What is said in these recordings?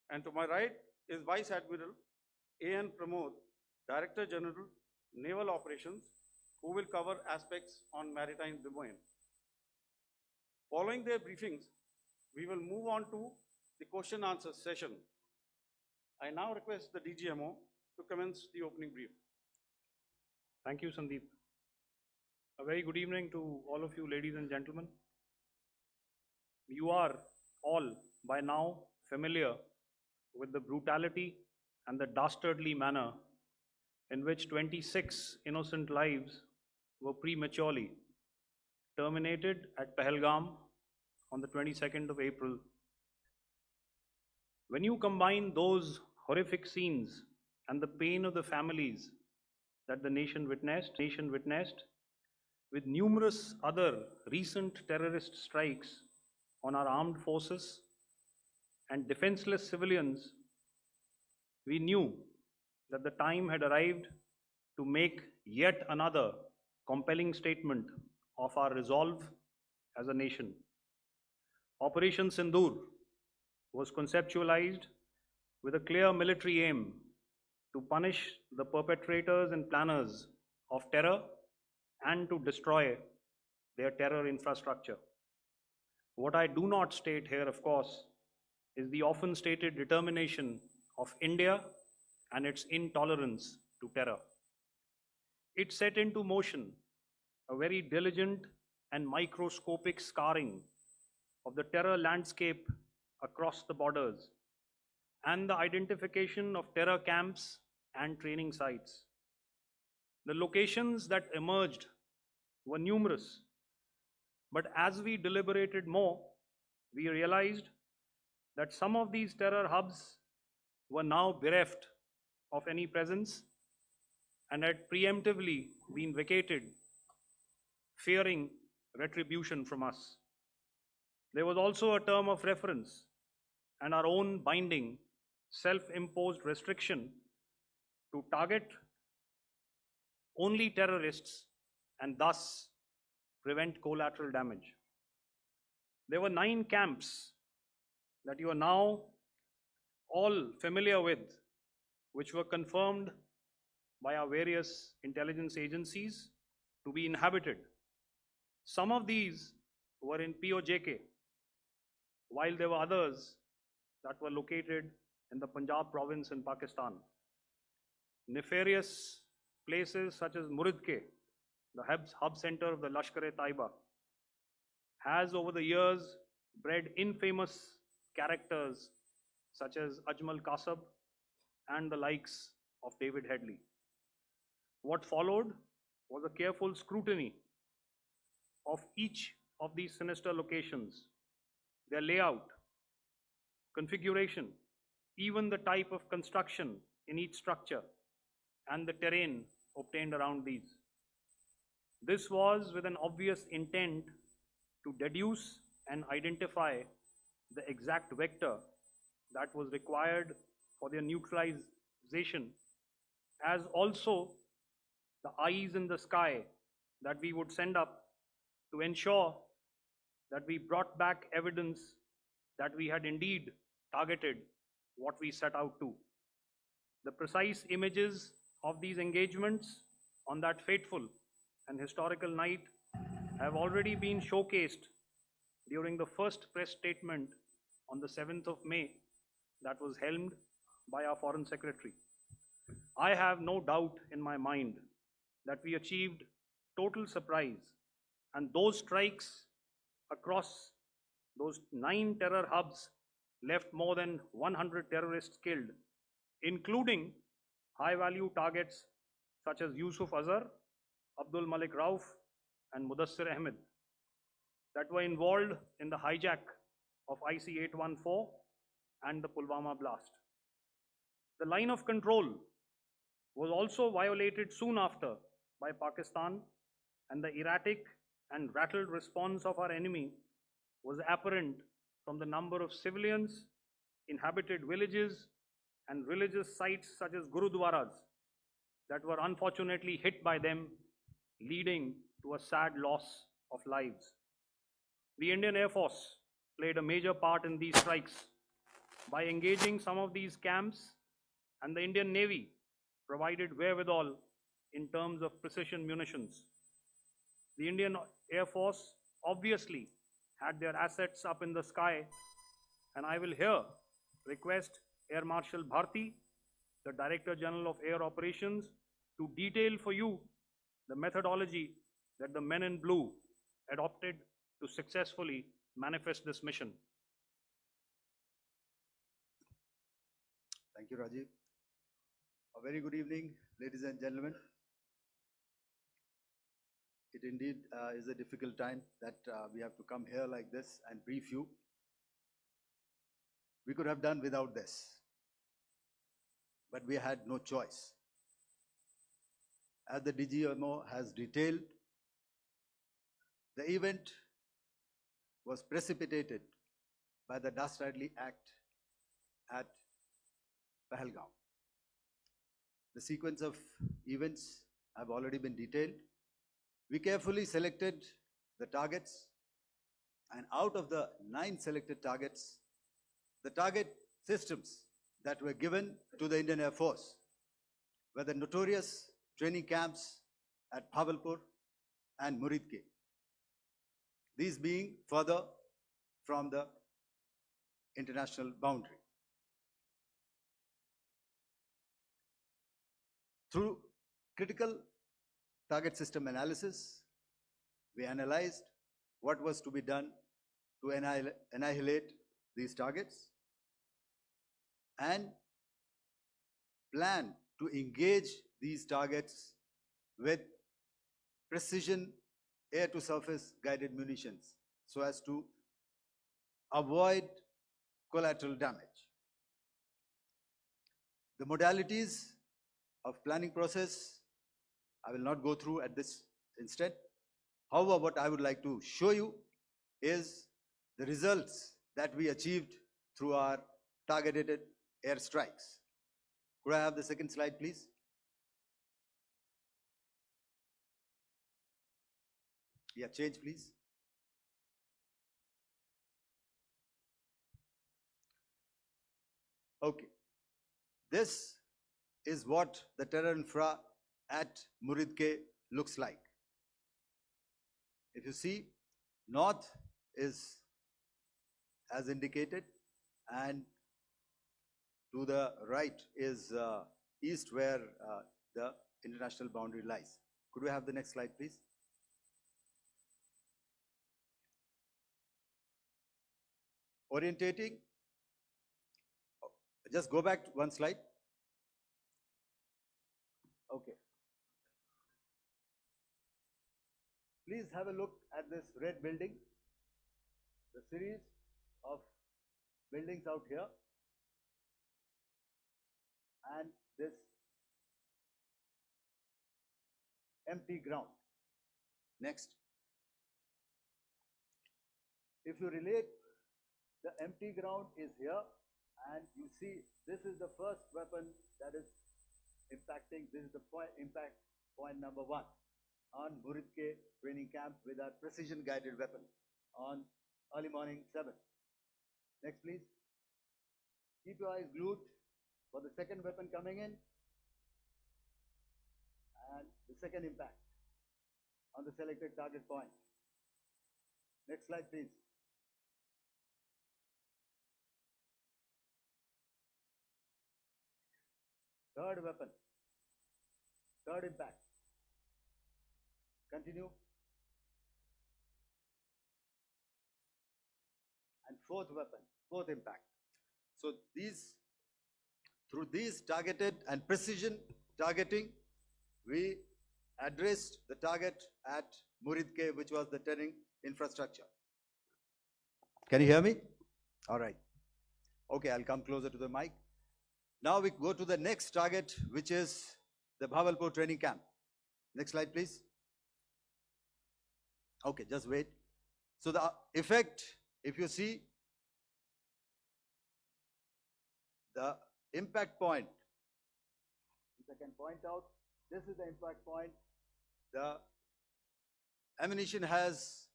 And to my right is Vice Admiral A.N. Pramod, Director General, Naval Operations, who will cover aspects on maritime domain. Following their briefings, we will move on to the question answer session. I now request the DGMO to commence the opening brief. Thank you, Sandeep. A very good evening to all of you, ladies and gentlemen. You are all by now familiar with the brutality and the dastardly manner in which 26 innocent lives were prematurely terminated at Pahalgam on the 22nd of April. When you combine those horrific scenes and the pain of the families that the nation witnessed with numerous other recent terrorist strikes on our armed forces and defenseless civilians, we knew that the time had arrived to make yet another compelling statement of our resolve as a nation. Operation Sindoor was conceptualized with a clear military aim to punish the perpetrators and planners of terror and to destroy their terror infrastructure. What I do not state here, of course, is the often stated determination of India and its intolerance to terror. It set into motion a very diligent and microscopic scarring of the terror landscape across the borders and the identification of terror camps and training sites. The locations that emerged were numerous, but as we deliberated more, we realized that some of these terror hubs were now bereft of any presence and had preemptively been vacated, fearing retribution from us. There was also a term of reference and our own binding, self-imposed restriction to target only terrorists and thus prevent collateral damage. There were 9 camps that you are now all familiar with, which were confirmed by our various intelligence agencies to be inhabited. Some of these were in POJK, while there were others that were located in the Punjab province in Pakistan. Nefarious places such as Muridke, the hub center of the Lashkar-e-Taiba, has over the years bred infamous characters such as Ajmal Kasab and the likes of David Headley. What followed was a careful scrutiny of each of these sinister locations, their layout, configuration, even the type of construction in each structure, and the terrain obtained around these. This was with an obvious intent to deduce and identify the exact vector that was required for their neutralization, as also the eyes in the sky that we would send up to ensure that we brought back evidence that we had indeed targeted what we set out to. The precise images of these engagements on that fateful and historical night have already been showcased during the first press statement on the 7th of May that was helmed by our Foreign Secretary. I have no doubt in my mind that we achieved total surprise, and those strikes across those 9 terror hubs left more than 100 terrorists killed, including high-value targets such as Yusuf Azhar, Abdul Malik Rauf, and Mudassir Ahmed that were involved in the hijack of IC-814 and the Pulwama blast. The line of control was also violated soon after by Pakistan, and the erratic and rattled response of our enemy was apparent from the number of civilians, inhabited villages, and religious sites such as Gurudwaras that were unfortunately hit by them, leading to a sad loss of lives. The Indian Air Force played a major part in these strikes, by engaging some of these camps, and the Indian Navy provided wherewithal in terms of precision munitions. The Indian Air Force obviously had their assets up in the sky, and I will here request Air Marshal Bharti, the Director General of Air Operations, to detail for you the methodology that the men in blue adopted to successfully manifest this mission. Thank you, Rajiv. A very good evening, ladies and gentlemen. It indeed is a difficult time that we have to come here like this and brief you. We could have done without this, but we had no choice. As the DGMO has detailed, the event was precipitated by the dastardly act at Pahalgaon. The sequence of events have already been detailed. We carefully selected the targets, and out of the 9 selected targets, the target systems that were given to the Indian Air Force were the notorious training camps at Bhavalpur and Muridke, these being further from the international boundary. Through critical target system analysis, we analyzed what was to be done to annihilate these targets and plan to engage these targets with precision air-to-surface guided munitions so as to avoid collateral damage. The modalities of planning process I will not go through at this instant. However, what I would like to show you is the results that we achieved through our targeted airstrikes. Could I have the second slide, please? Yeah, change, please. Okay. This is what the terror infra at Muridke looks like. If you see, north is as indicated, and to the right is east, where the international boundary lies. Could we have the next slide, please? Orientating. Just go back one slide. Okay. Please have a look at this red building, the series of buildings out here, and this empty ground. Next. If you relate, the empty ground is here, and you see this is the first weapon that is impacting. This is the impact point number 1 on Muridke training camp with our precision guided weapon on early morning 7. Next, please. Keep your eyes glued for the second weapon coming in and the second impact on the selected target point. Next slide, please. Third weapon, third impact. Continue. And fourth weapon, fourth impact. So through these targeted and precision targeting, we addressed the target at Muridke, which was the training infrastructure. Can you hear me? All right. Okay, I'll come closer to the mic. Now we go to the next target, which is the Bhavalpur training camp. Next slide, please. Okay, just wait. So the effect, if you see, the impact point, if I can point out, this is the impact point. The ammunition has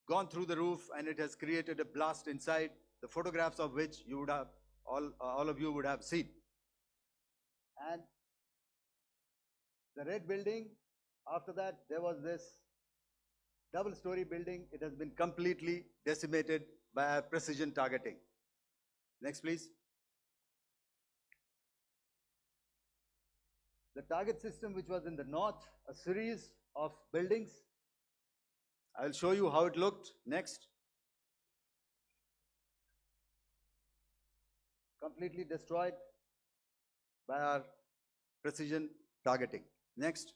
gone through the roof and it has created a blast inside, the photographs of which you would have all of you would have seen. And the red building, after that, there was this double-story building. It has been completely decimated by our precision targeting. Next, please. The target system, which was in the north, a series of buildings. I'll show you how it looked. Next. Completely destroyed by our precision targeting. Next.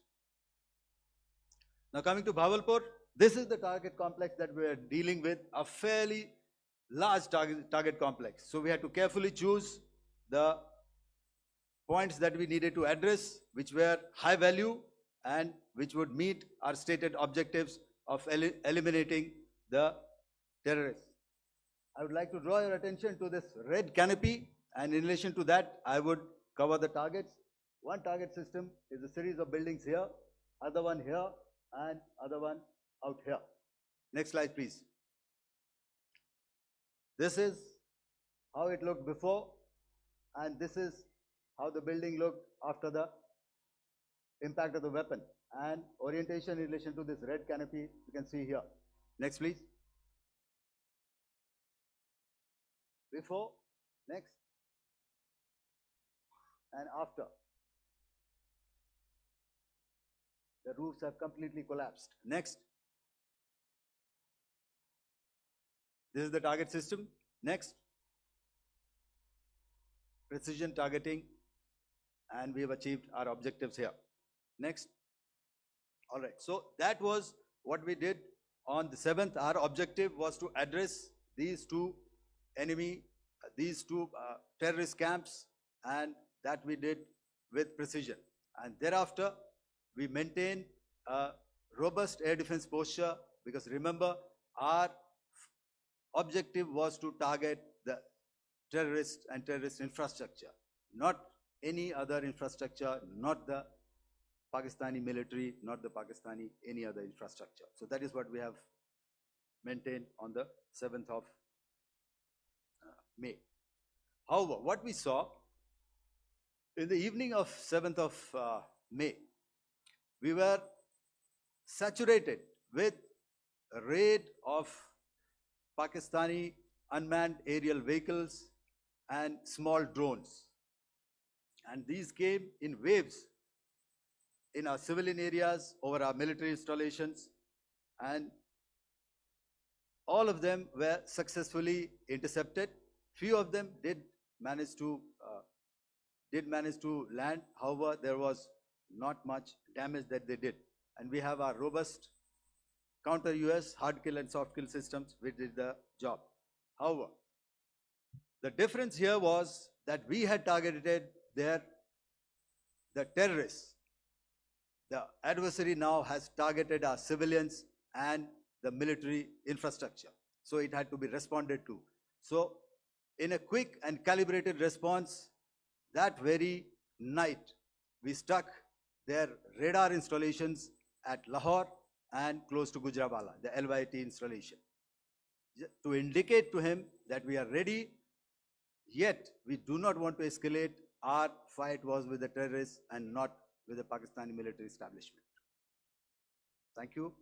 Now coming to Bhavalpur, this is the target complex that we are dealing with, a fairly large target complex. So we had to carefully choose the points that we needed to address, which were high value and which would meet our stated objectives of eliminating the terrorists. I would like to draw your attention to this red canopy, and in relation to that, I would cover the targets. One target system is a series of buildings here, other one here, and other one out here. Next slide, please. This is how it looked before, and this is how the building looked after the impact of the weapon. And orientation in relation to this red canopy, you can see here. Next, please. Before, next, and after. The roofs have completely collapsed. Next. This is the target system. Next. Precision targeting, and we have achieved our objectives here. Next. All right, so that was what we did on the 7th. Our objective was to address these two terrorist camps, and that we did with precision. And thereafter, we maintained a robust air defense posture, because remember, our objective was to target the terrorists and terrorist infrastructure, not any other infrastructure, not the Pakistani military, not the Pakistani any other infrastructure. So that is what we have maintained on the 7th of May. However, what we saw in the evening of 7th of May, we were saturated with a raid of Pakistani unmanned aerial vehicles and small drones. And these came in waves in our civilian areas, over our military installations, and all of them were successfully intercepted. Few of them did manage to land. However, there was not much damage that they did. And we have our robust counter-US hard kill and soft kill systems which did the job. However, the difference here was that we had targeted the terrorists. The adversary now has targeted our civilians and the military infrastructure. So it had to be responded to. So in a quick and calibrated response, that very night, we struck their radar installations at Lahore and close to Gujranwala, the LYT installation, to indicate to him that we are ready, yet we do not want to escalate. Our fight was with the terrorists and not with the Pakistani military establishment. Thank you.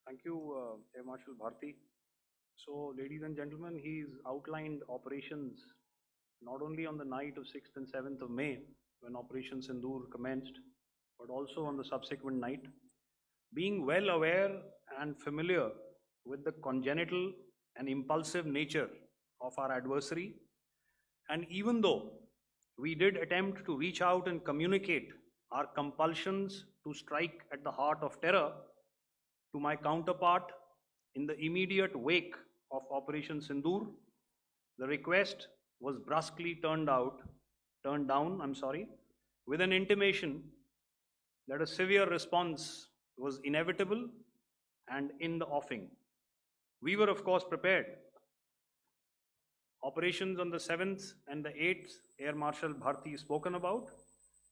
Thank you, Air Marshal Bharti. So, ladies and gentlemen, he's outlined operations not only on the night of 6th and 7th of May, when Operation Sindoor commenced, but also on the subsequent night. Being well aware and familiar with the congenital and impulsive nature of our adversary, and even though we did attempt to reach out and communicate our compulsions to strike at the heart of terror to my counterpart in the immediate wake of Operation Sindoor, the request was brusquely turned down, with an intimation that a severe response was inevitable and in the offing. We were, of course, prepared. Operations on the 7th and the 8th, Air Marshal Bharti spoken about.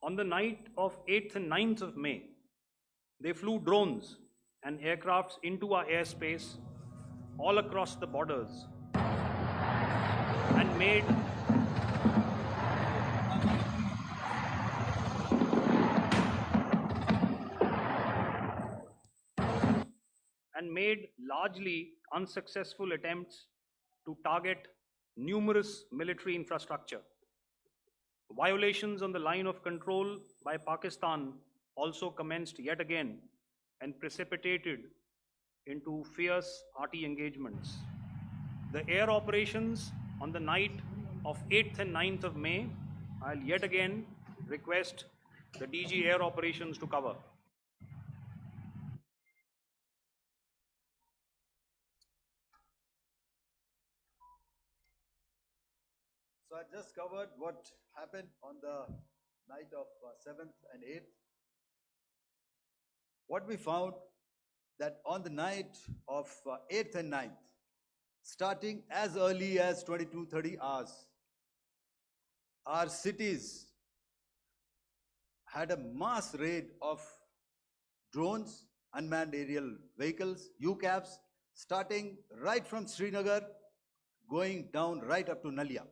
On the night of 8th and 9th of May, they flew drones and aircrafts into our airspace all across the borders and made largely unsuccessful attempts to target numerous military infrastructure. Violations on the line of control by Pakistan also commenced yet again and precipitated into fierce arty engagements. The air operations on the night of 8th and 9th of May, I'll yet again request the DG Air Operations to cover. So I just covered what happened on the night of 7th and 8th. What we found that on the night of 8th and 9th, starting as early as 22:30 hours, our cities had a mass raid of drones, unmanned aerial vehicles, UCAVs, starting right from Srinagar, going down right up to Nalia.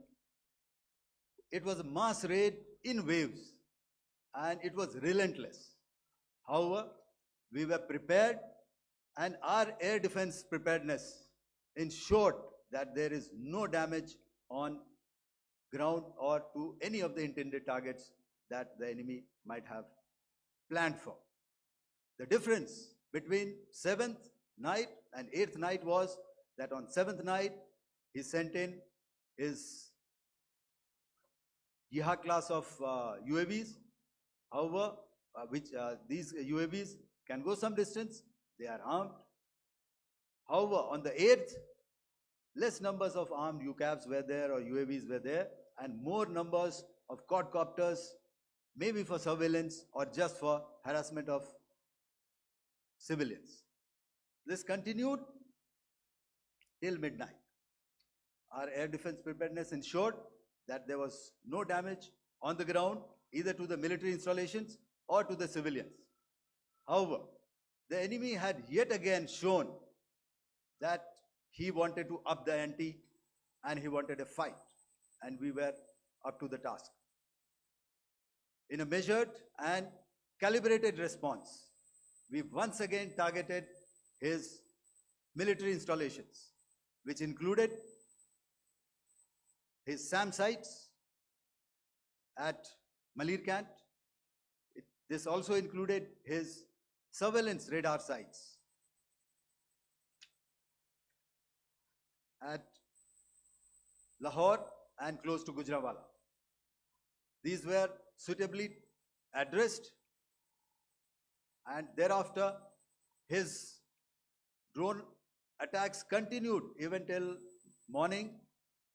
It was a mass raid in waves and it was relentless. However, we were prepared and our air defense preparedness ensured that there is no damage on ground or to any of the intended targets that the enemy might have planned for. The difference between 7th night and 8th night was that on 7th night, he sent in his Yeha class of UAVs. However, these UAVs can go some distance, they are armed. However, on the 8th, less numbers of armed UCAVs were there or UAVs were there, and more numbers of quadcopters, maybe for surveillance or just for harassment of civilians. This continued till midnight. Our air defense preparedness ensured that there was no damage on the ground, either to the military installations or to the civilians. However, the enemy had yet again shown that he wanted to up the ante and he wanted a fight, and we were up to the task. In a measured and calibrated response, we once again targeted his military installations, which included his SAM sites at Malirkant. This also included his surveillance radar sites at Lahore and close to Gujranwala. These were suitably addressed, and thereafter his drone attacks continued even till morning,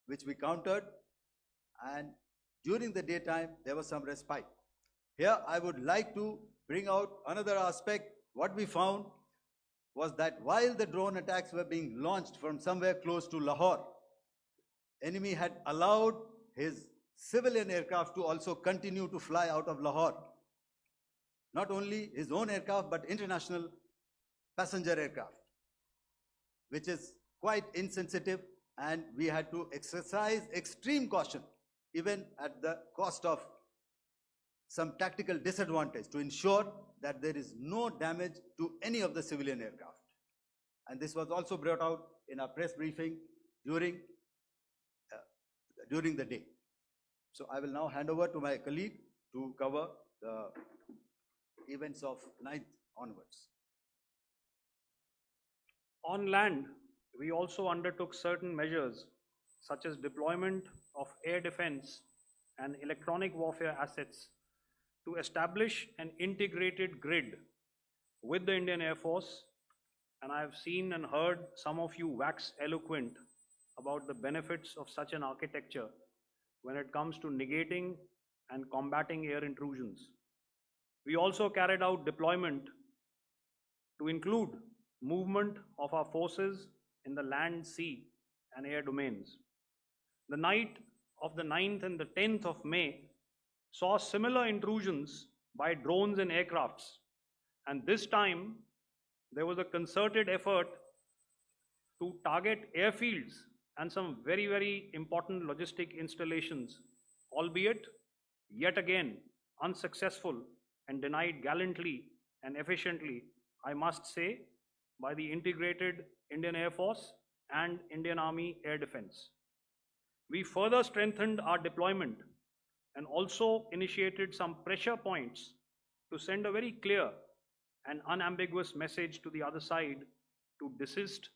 which we countered, and during the daytime there was some respite. Here I would like to bring out another aspect. What we found was that while the drone attacks were being launched from somewhere close to Lahore, enemy had allowed his civilian aircraft to also continue to fly out of Lahore. Not only his own aircraft, but international passenger aircraft, which is quite insensitive, and we had to exercise extreme caution, even at the cost of some tactical disadvantage, to ensure that there is no damage to any of the civilian aircraft. And this was also brought out in our press briefing during the day. So I will now hand over to my colleague to cover the events of 9th onwards. On land, we also undertook certain measures such as deployment of air defense and electronic warfare assets to establish an integrated grid with the Indian Air Force, and I have seen and heard some of you wax eloquent about the benefits of such an architecture when it comes to negating and combating air intrusions. We also carried out deployment to include movement of our forces in the land, sea, and air domains. The night of the 9th and the 10th of May saw similar intrusions by drones and aircrafts, and this time there was a concerted effort to target airfields and some very, very important logistic installations, albeit yet again unsuccessful and denied gallantly and efficiently, I must say, by the integrated Indian Air Force and Indian Army Air Defense. We further strengthened our deployment and also initiated some pressure points to send a very clear and unambiguous message to the other side to desist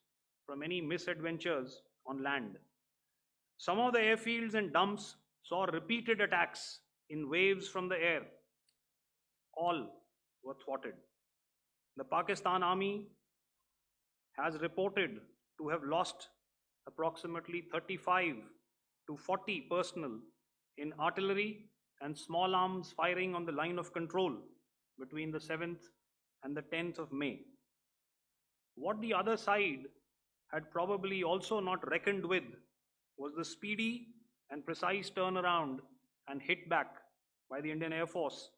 from any misadventures on land. Some of the airfields and dumps saw repeated attacks in waves from the air. All were thwarted. The Pakistan Army has reported to have lost approximately 35 to 40 personnel in artillery and small arms firing on the line of control between the 7th and the 10th of May. What the other side had probably also not reckoned with was the speedy and precise turnaround and hit back by the Indian Air Force.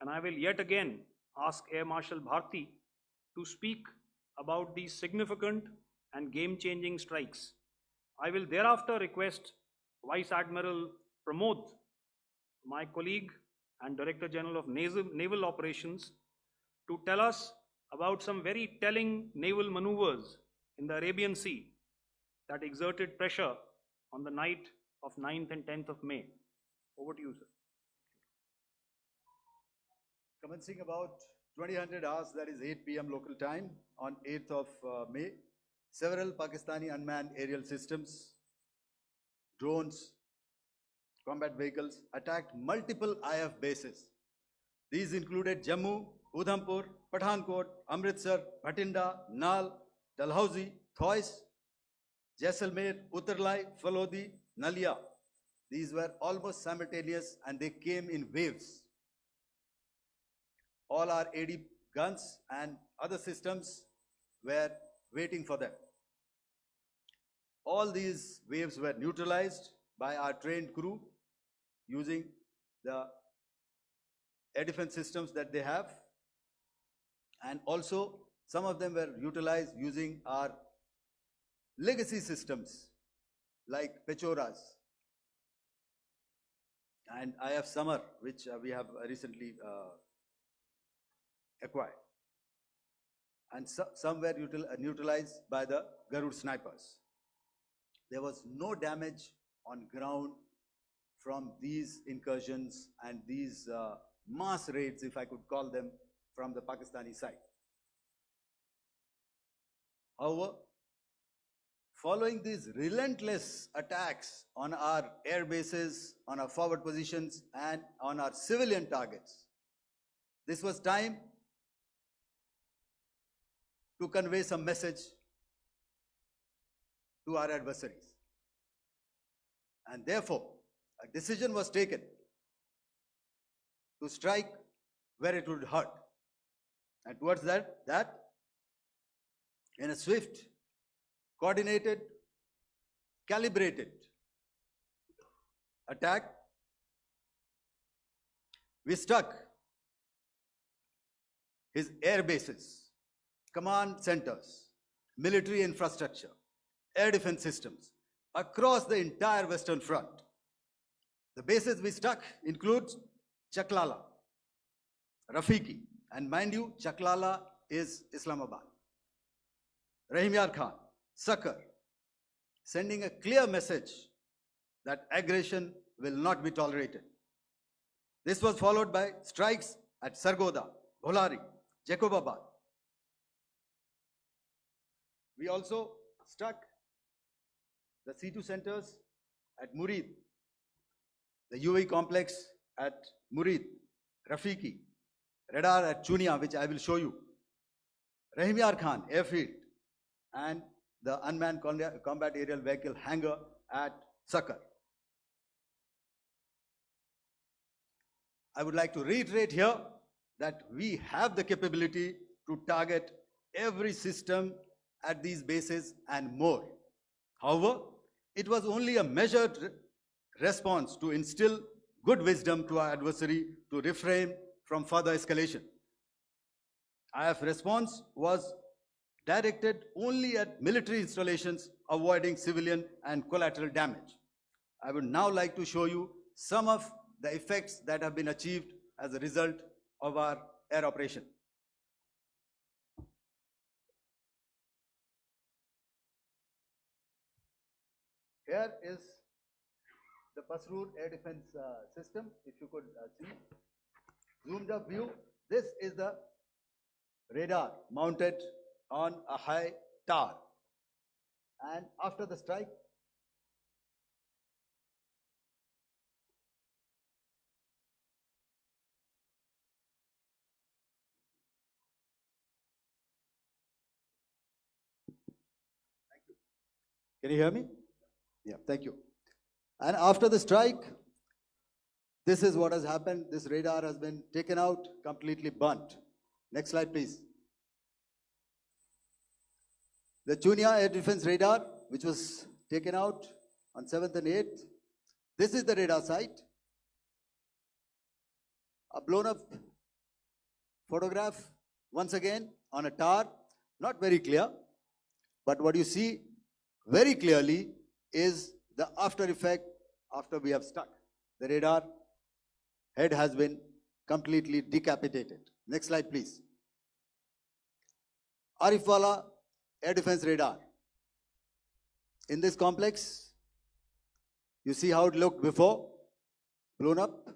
And I will yet again ask Air Marshal Bharti to speak about these significant and game-changing strikes. I will thereafter request Vice Admiral Pramod, my colleague and Director General of Naval Operations, to tell us about some very telling naval maneuvers in the Arabian Sea that exerted pressure on the night of 9th and 10th of May. Over to you, sir. Commencing about 2000 hours, that is 8 p.m. local time, on 8th of May, several Pakistani unmanned aerial systems, drones, combat vehicles attacked multiple IF bases. These included Jammu, Udhampur, Pathankot, Amritsar, Bhatinda, Nal, Dalhousie, Thois, Jaisalmer, Uttarlai, Falodi, Nalia. These were almost simultaneous and they came in waves. All our AD guns and other systems were waiting for them. All these waves were neutralized by our trained crew using the air defense systems that they have, and also some of them were utilized using our legacy systems like Pechoras and IF Summer, which we have recently acquired. And some were neutralized by the Garud snipers. There was no damage on ground from these incursions and these mass raids, if I could call them, from the Pakistani side. However, following these relentless attacks on our air bases, on our forward positions, and on our civilian targets, this was time to convey some message to our adversaries. And therefore, a decision was taken to strike where it would hurt. And towards that, in a swift, coordinated, calibrated attack, we struck his air bases, command centers, military infrastructure, air defense systems across the entire Western Front. The bases we struck include Chaklala, Rafiki, and mind you, Chaklala is Islamabad, Rahim Yar Khan, Sakar, sending a clear message that aggression will not be tolerated. This was followed by strikes at Sargoda, Bholari, Jacobabad. We also struck the C2 centers at Murid, the UAE complex at Murid, Rafiki, radar at Chunia, which I will show you, Rahim Yar Khan airfield, and the unmanned combat aerial vehicle hangar at Sakar. I would like to reiterate here that we have the capability to target every system at these bases and more. However, it was only a measured response to instill good wisdom to our adversary to refrain from further escalation. IF response was directed only at military installations, avoiding civilian and collateral damage. I would now like to show you some of the effects that have been achieved as a result of our air operation. Here is the Pasroor air defense system. If you could see, zoomed up view. This is the radar mounted on a high tower. And after the strike, can you hear me? Yeah, thank you. And after the strike, this is what has happened. This radar has been taken out, completely burnt. Next slide, please. The Chunia air defense radar, which was taken out on 7th and 8th. This is the radar site. A blown up photograph, once again, on a tower. Not very clear, but what you see very clearly is the after effect after we have stuck. The radar head has been completely decapitated. Next slide, please. Arifwala air defense radar. In this complex, you see how it looked before, blown up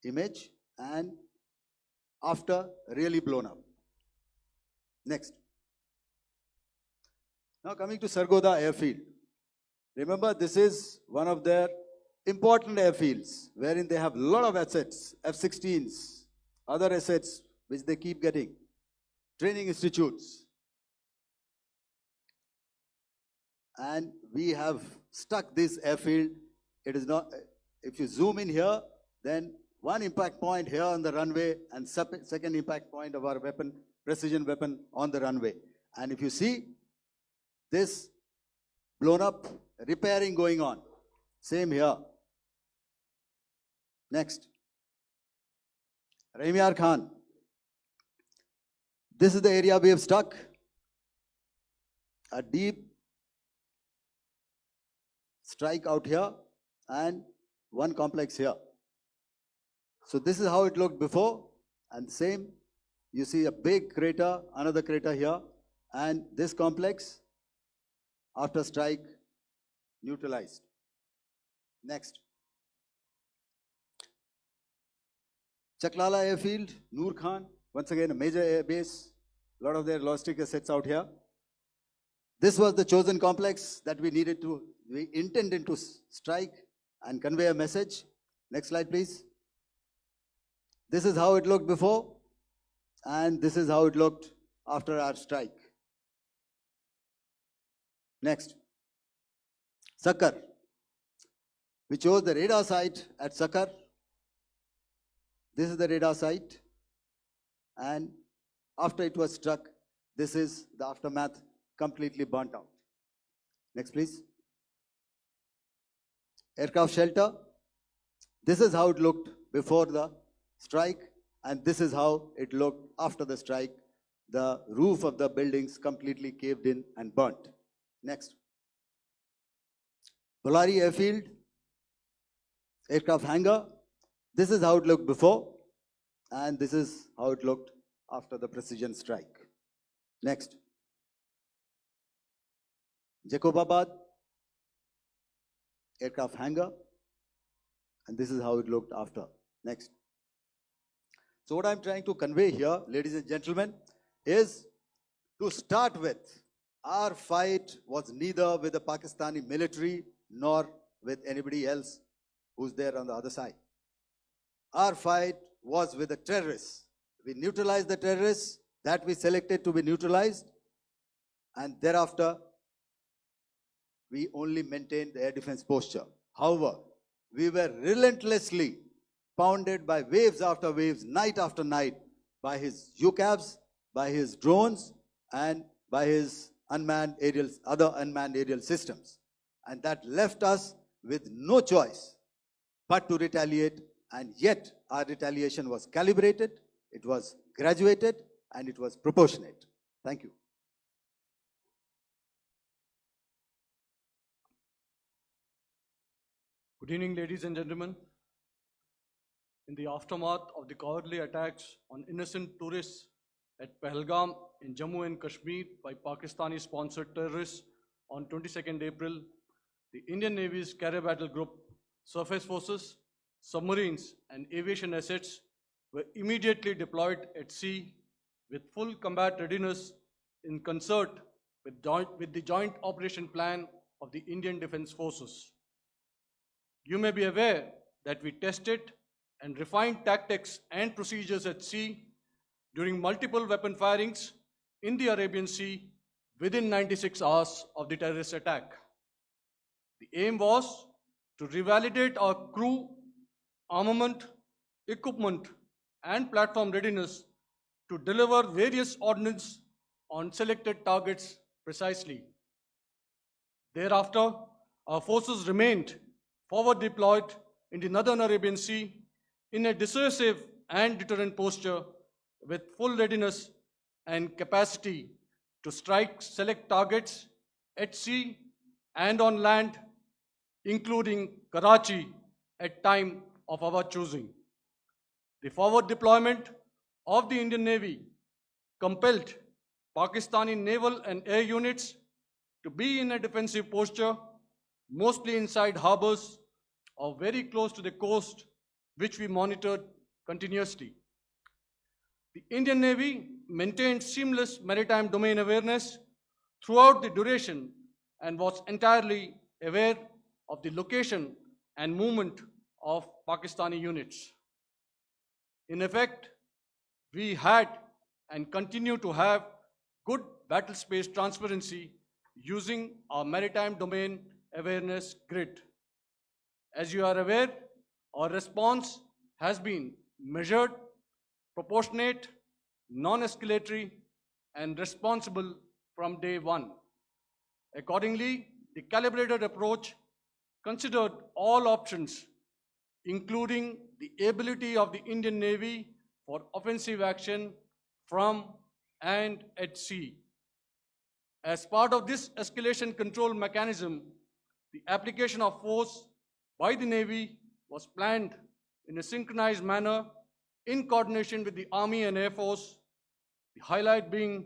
image, and after really blown up. Next. Now coming to Sargodha airfield. Remember, this is one of their important airfields wherein they have a lot of assets, F-16s, other assets which they keep getting, training institutes. And we have stuck this airfield. It is not, if you zoom in here, then one impact point here on the runway and second impact point of our weapon, precision weapon on the runway. And if you see this blown up, repairing going on. Same here. Next. Rahimyar Khan. This is the area we have stuck. A deep strike out here and one complex here. So this is how it looked before, and same. You see a big crater, another crater here, and this complex after strike neutralized. Next. Chaklala airfield, Noor Khan, once again a major air base, a lot of their logistic assets out here. This was the chosen complex that we intended to strike and convey a message. Next slide, please. This is how it looked before, and this is how it looked after our strike. Next. Sakar. We chose the radar site at Sakar. This is the radar site, and after it was struck, this is the aftermath, completely burnt out. Next, please. Aircraft shelter. This is how it looked before the strike, and this is how it looked after the strike. The roof of the buildings completely caved in and burnt. Next. Bolari airfield, aircraft hangar. This is how it looked before, and this is how it looked after the precision strike. Next. Jacobabad, aircraft hangar, and this is how it looked after. Next. So what I'm trying to convey here, ladies and gentlemen, is to start with, our fight was neither with the Pakistani military nor with anybody else who's there on the other side. Our fight was with the terrorists. We neutralized the terrorists that we selected to be neutralized, and thereafter we only maintained the air defense posture. However, we were relentlessly pounded by waves after waves, night after night, by his UCAVs, by his drones, and by his other unmanned aerial systems. And that left us with no choice but to retaliate, and yet our retaliation was calibrated, it was graduated, and it was proportionate. Thank you. Good evening, ladies and gentlemen. In the aftermath of the cowardly attacks on innocent tourists at Pahalgam in Jammu and Kashmir by Pakistani-sponsored terrorists on 22nd April, the Indian Navy's Carrier Battle Group, surface forces, submarines, and aviation assets were immediately deployed at sea with full combat readiness in concert with the Joint Operation Plan of the Indian Defence Forces. You may be aware that we tested and refined tactics and procedures at sea during multiple weapon firings in the Arabian Sea within 96 hours of the terrorist attack. The aim was to revalidate our crew, armament, equipment, and platform readiness to deliver various ordnance on selected targets precisely. Thereafter, our forces remained forward deployed in the Northern Arabian Sea in a dissuasive and deterrent posture with full readiness and capacity to strike select targets at sea and on land, including Karachi at time of our choosing. The forward deployment of the Indian Navy compelled Pakistani naval and air units to be in a defensive posture, mostly inside harbors or very close to the coast, which we monitored continuously. The Indian Navy maintained seamless maritime domain awareness throughout the duration and was entirely aware of the location and movement of Pakistani units. In effect, we had and continue to have good battle space transparency using our maritime domain awareness grid. As you are aware, our response has been measured, proportionate, non-escalatory, and responsible from day one. Accordingly, the calibrated approach considered all options, including the ability of the Indian Navy for offensive action from and at sea. As part of this escalation control mechanism, the application of force by the Navy was planned in a synchronized manner in coordination with the Army and Air Force, the highlight being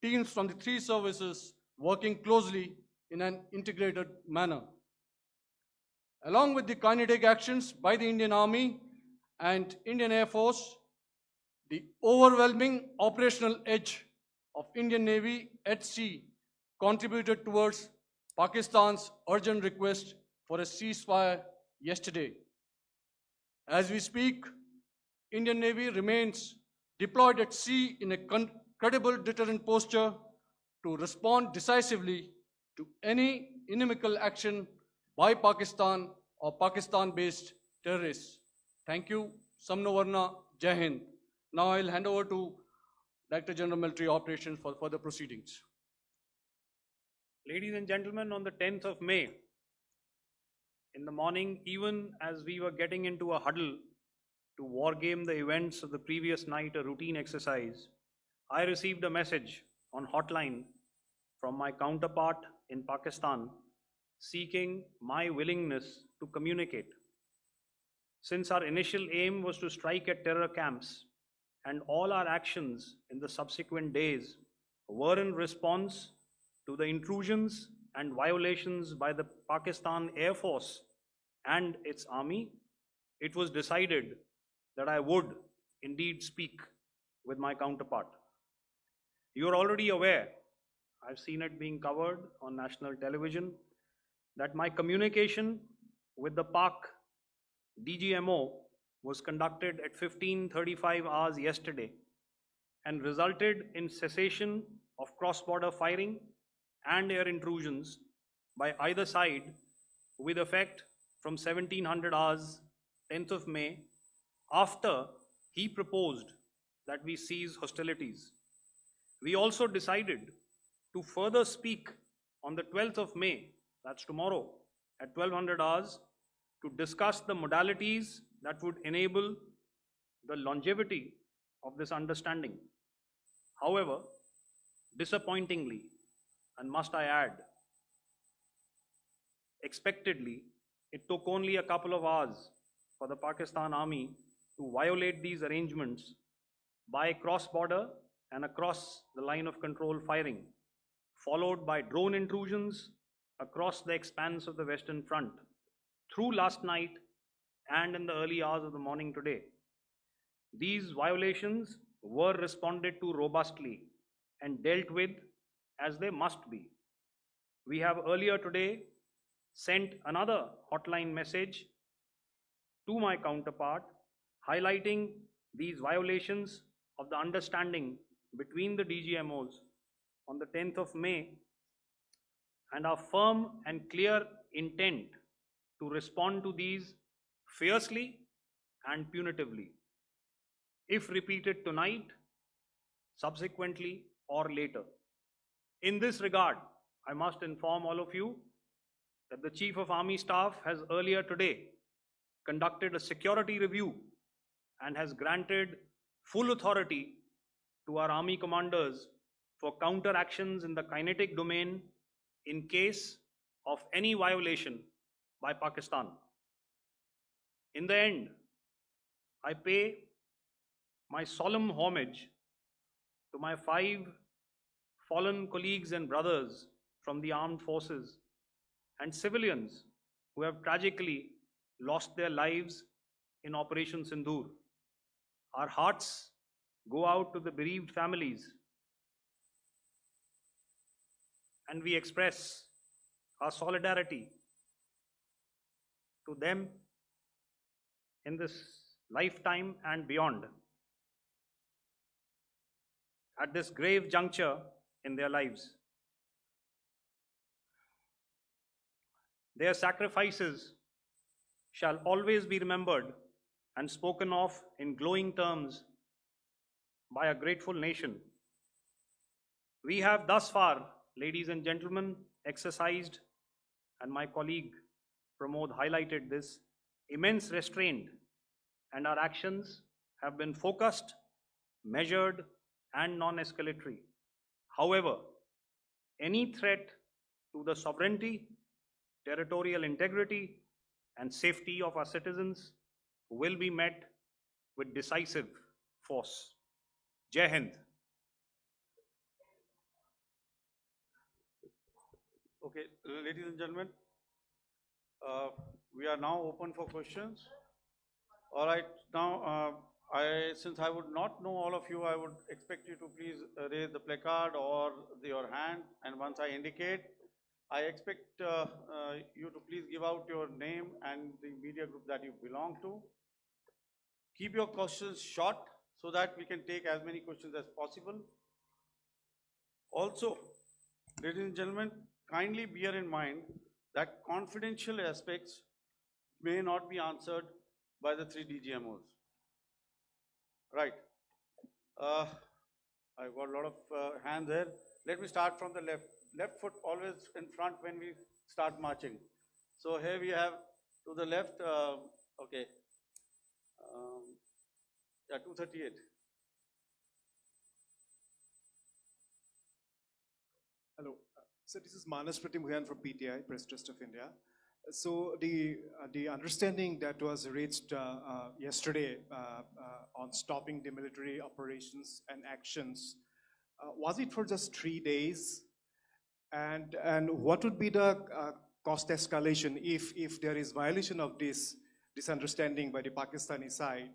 teams from the three services working closely in an integrated manner. Along with the kinetic actions by the Indian Army and Indian Air Force, the overwhelming operational edge of Indian Navy at sea contributed towards Pakistan's urgent request for a ceasefire yesterday. As we speak, Indian Navy remains deployed at sea in a credible deterrent posture to respond decisively to any inimical action by Pakistan or Pakistan-based terrorists. Thank you. Samno Varna, Jai Hind. Now I'll hand over to Director General Military Operations for further proceedings. Ladies and gentlemen, on the 10th of May, in the morning, even as we were getting into a huddle to wargame the events of the previous night, a routine exercise, I received a message on hotline from my counterpart in Pakistan seeking my willingness to communicate. Since our initial aim was to strike at terror camps, and all our actions in the subsequent days were in response to the intrusions and violations by the Pakistan Air Force and its army, it was decided that I would indeed speak with my counterpart. You are already aware, I've seen it being covered on national television, that my communication with the Pak DGMO was conducted at 15:35 hours yesterday and resulted in cessation of cross-border firing and air intrusions by either side with effect from 1700 hours 10th of May, after he proposed that we cease hostilities. We also decided to further speak on the 12th of May, that's tomorrow, at 1200 hours, to discuss the modalities that would enable the longevity of this understanding. However, disappointingly, and must I add, expectedly, It took only a couple of hours for the Pakistan Army to violate these arrangements by cross-border and across the line of control firing, followed by drone intrusions across the expanse of the Western Front through last night and in the early hours of the morning today. These violations were responded to robustly and dealt with as they must be. We have earlier today sent another hotline message to my counterpart highlighting these violations of the understanding between the DGMOs on the 10th of May and our firm and clear intent to respond to these fiercely and punitively, if repeated tonight, subsequently, or later. In this regard, I must inform all of you that the Chief of Army Staff has earlier today conducted a security review and has granted full authority to our Army commanders for counter actions in the kinetic domain in case of any violation by Pakistan. In the end, I pay my solemn homage to my 5 fallen colleagues and brothers from the armed forces and civilians who have tragically lost their lives in Operation Sindoor. Our hearts go out to the bereaved families, and we express our solidarity to them in this lifetime and beyond, at this grave juncture in their lives. Their sacrifices shall always be remembered and spoken of in glowing terms by a grateful nation. We have thus far, ladies and gentlemen, exercised, and my colleague Pramod highlighted this, immense restraint, and our actions have been focused, measured, and non-escalatory. However, any threat to the sovereignty, territorial integrity, and safety of our citizens will be met with decisive force. Jai Hind. Okay, ladies and gentlemen, we are now open for questions. All right, now since I would not know all of you, I would expect you to please raise the placard or your hand, and once I indicate, I expect you to please give out your name and the media group that you belong to. Keep your questions short so that we can take as many questions as possible. Also, ladies and gentlemen, kindly bear in mind that confidential aspects may not be answered by the 3 DGMOs. Right. I've got a lot of hands here. Let me start from the left. Left foot always in front when we start marching. So here we have to the left, okay, yeah, 238. Hello. So this is Manas Pratimhuyan from PTI, Press Trust of India. So the understanding that was reached yesterday on stopping the military operations and actions, was it for just 3 days? And what would be the cost escalation if there is violation of this understanding by the Pakistani side?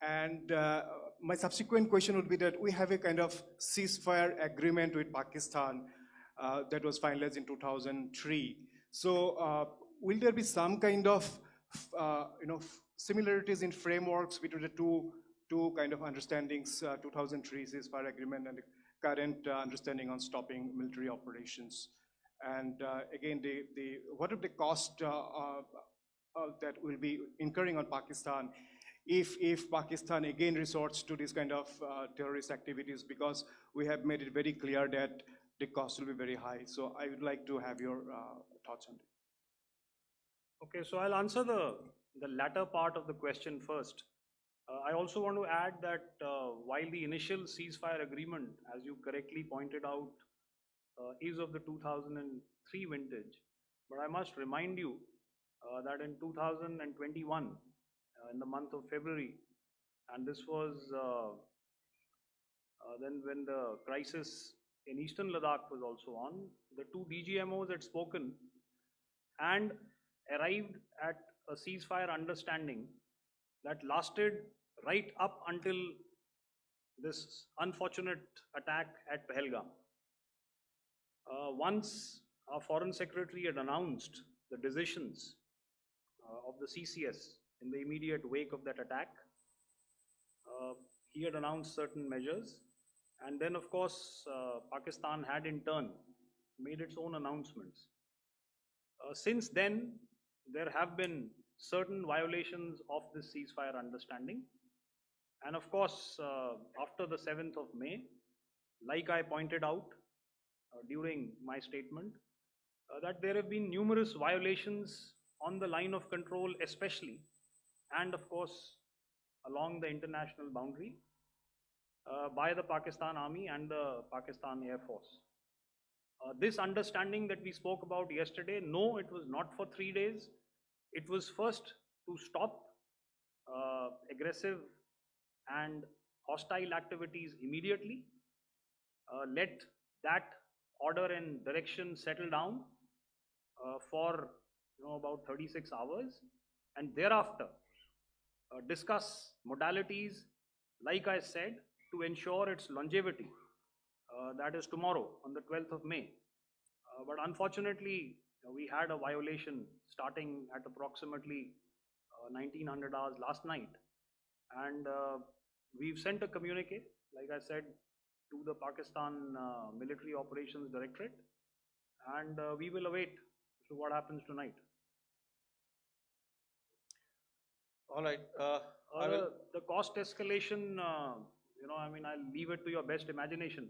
And my subsequent question would be that we have a kind of ceasefire agreement with Pakistan that was finalized in 2003. So will there be some kind of similarities in frameworks between the two kind of understandings, 2003 ceasefire agreement and the current understanding on stopping military operations? And again, what are the cost that will be incurring on Pakistan if Pakistan again resorts to this kind of terrorist activities, because we have made it very clear that the cost will be very high. So I would like to have your thoughts on it. Okay, so I'll answer the latter part of the question first. I also want to add that while the initial ceasefire agreement, as you correctly pointed out, is of the 2003 vintage, but I must remind you that in 2021, in the month of February, and this was then when the crisis in eastern Ladakh was also on, the two DGMOs had spoken and arrived at a ceasefire understanding that lasted right up until this unfortunate attack at Pahalgam. Once our Foreign Secretary had announced the decisions of the CCS in the immediate wake of that attack, he had announced certain measures, and then of course Pakistan had in turn made its own announcements. Since then, there have been certain violations of this ceasefire understanding, and of course after the 7th of May, like I pointed out during my statement, that there have been numerous violations on the line of control especially, and of course along the international boundary by the Pakistan Army and the Pakistan Air Force. This understanding that we spoke about yesterday, no, it was not for 3 days. It was first to stop aggressive and hostile activities immediately, let that order and direction settle down for about 36 hours, and thereafter discuss modalities, like I said, to ensure its longevity. That is tomorrow on the 12th of May. But unfortunately, we had a violation starting at approximately 1900 hours last night, and we've sent a communique, like I said, to the Pakistan Military Operations Directorate, and we will await what happens tonight. All right. The cost escalation, I mean, I'll leave it to your best imagination.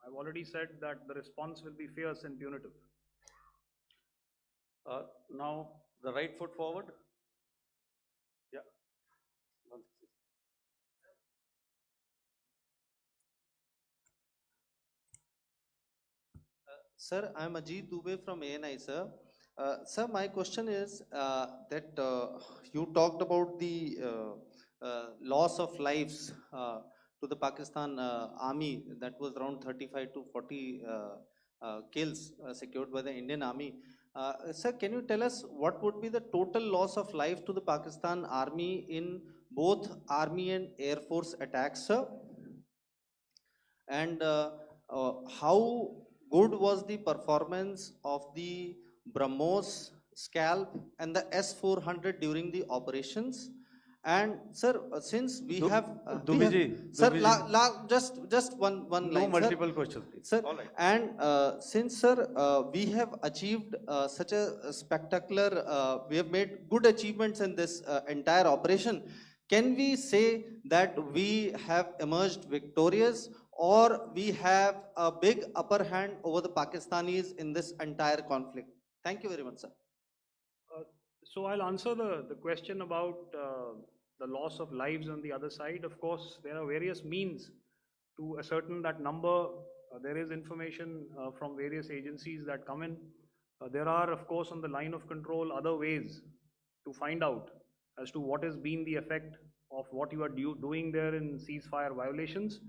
I've already said that the response will be fierce and punitive. Now, the right foot forward. Yeah. Sir, I am Ajit Dubey from ANI, sir. Sir, my question is that you talked about the loss of lives to the Pakistan army, that was around 35 to 40 kills secured by the Indian army. Sir, can you tell us what would be the total loss of life to the Pakistan army in both army and air force attacks, sir? And how good was the performance of the BrahMos, Scalp and the S-400 during the operations? And sir, since we have sir, just one line, no multiple questions, please. Sir, all right. and since sir, we have achieved such a spectacular, we have made good achievements in this entire operation. Can we say that we have emerged victorious, or we have a big upper hand over the Pakistanis in this entire conflict? Thank you very much, sir. So I'll answer the question about the loss of lives on the other side. Of course, there are various means to ascertain that number. There is information from various agencies that come in. There are, of course, on the line of control, other ways to find out as to what has been the effect of what you are doing there in ceasefire violations.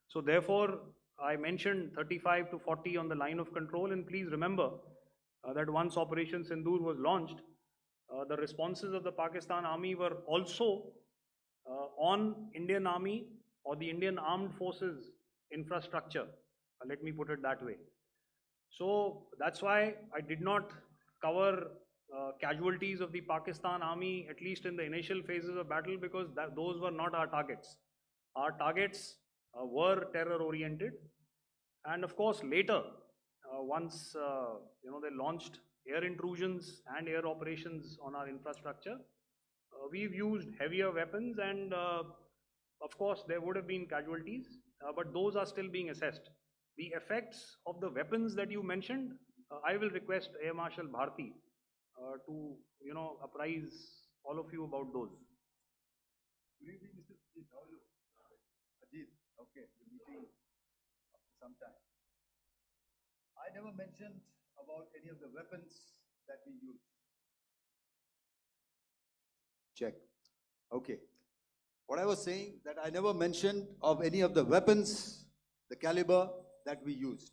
So therefore, I mentioned 35 to 40 on the line of control, and please remember that once Operation Sindoor was launched, the responses of the Pakistan Army were also on Indian Army or the Indian Armed Forces infrastructure. Let me put it that way. So that's why I did not cover casualties of the Pakistan Army, at least in the initial phases of battle, because those were not our targets. Our targets were terror-oriented, and of course later, once they launched air intrusions and air operations on our infrastructure, we've used heavier weapons, and of course there would have been casualties, but those are still being assessed. The effects of the weapons that you mentioned, I will request Air Marshal Bharti to apprise all of you about those. Good evening, Mr. Ajit. How are you? Ajit, okay, you're meeting after some time. I never mentioned about any of the weapons that we used. check. Okay. What I was saying, that I never mentioned of any of the weapons, the caliber that we used.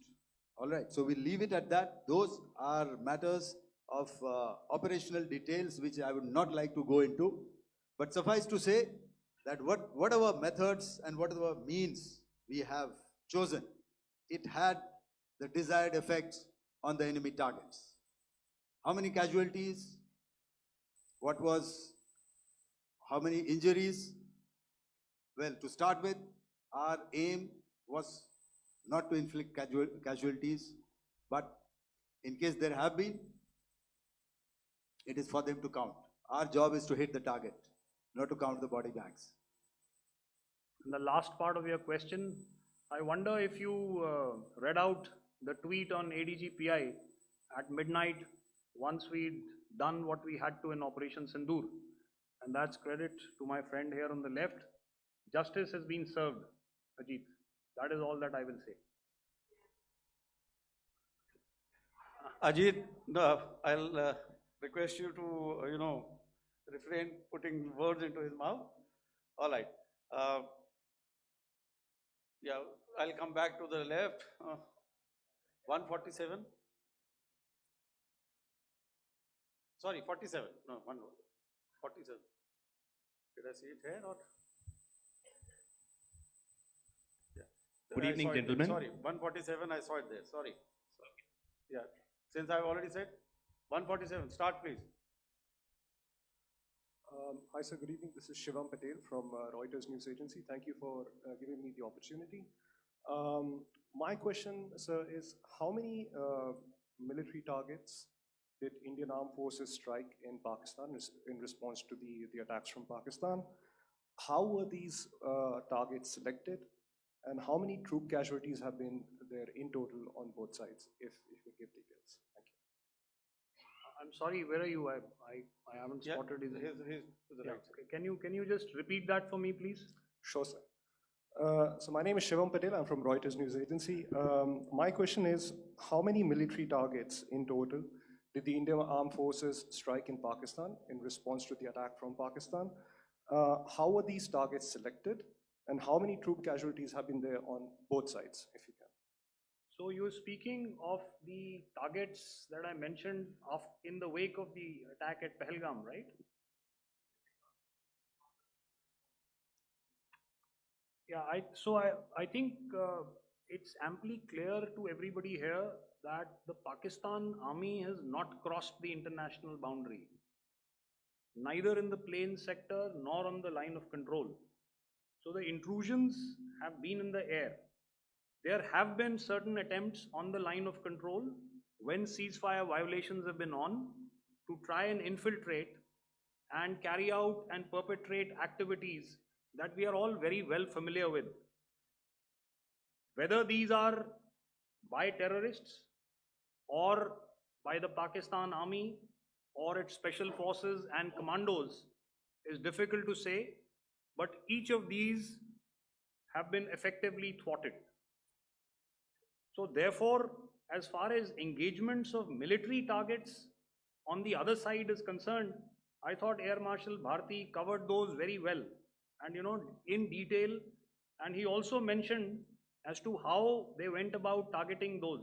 All right, so we leave it at that. Those are matters of operational details which I would not like to go into. But suffice to say that whatever methods and whatever means we have chosen, it had the desired effects on the enemy targets. How many casualties? How many injuries? Well, to start with, our aim was not to inflict casualties, but in case there have been, it is for them to count. Our job is to hit the target, not to count the body bags. And the last part of your question, I wonder if you read out the tweet on ADG-PI at midnight once we'd done what we had to in Operation Sindoor. And that's credit to my friend here on the left. Justice has been served, Ajit. That is all that I will say. Ajit, I'll request you to, refrain putting words into his mouth. All right. Yeah, I'll come back to the left. 147. Sorry, 47. No, 47. Did I see it here or? Yeah. Good I evening, saw it there. gentlemen. Sorry, 147. I saw it there. Sorry. Yeah. Since I've already said 147. Start, please. Hi, sir. Good evening. This is Shivam Patel from Reuters News Agency. Thank you for giving me the opportunity. My question, sir, is how many military targets did Indian Armed Forces strike in Pakistan in response to the attacks from Pakistan? How were these targets selected? And how many troop casualties have been there in total on both sides, if you give details? Thank you. I'm sorry, where are you? I haven't Yeah, spotted his. he's to the Yeah. right. Can you just repeat that for me, please? Sure, sir. So my name is Shivam Patel. I'm from Reuters News Agency. My question is, how many military targets in total did the Indian Armed Forces strike in Pakistan in response to the attack from Pakistan? How were these targets selected? And how many troop casualties have been there on both sides, if you can? So you're speaking of the targets that I mentioned in the wake of the attack at Pahalgam, right? Yeah, I think it's amply clear to everybody here that the Pakistan army has not crossed the international boundary, neither in the plain sector nor on the line of control. So the intrusions have been in the air. There have been certain attempts on the line of control when ceasefire violations have been on to try and infiltrate and carry out and perpetrate activities that we are all very well familiar with. Whether these are by terrorists or by the Pakistan army or its special forces and commandos is difficult to say, but each of these have been effectively thwarted. So therefore, as far as engagements of military targets on the other side is concerned, I thought Air Marshal Bharti covered those very well and in detail, and he also mentioned as to how they went about targeting those.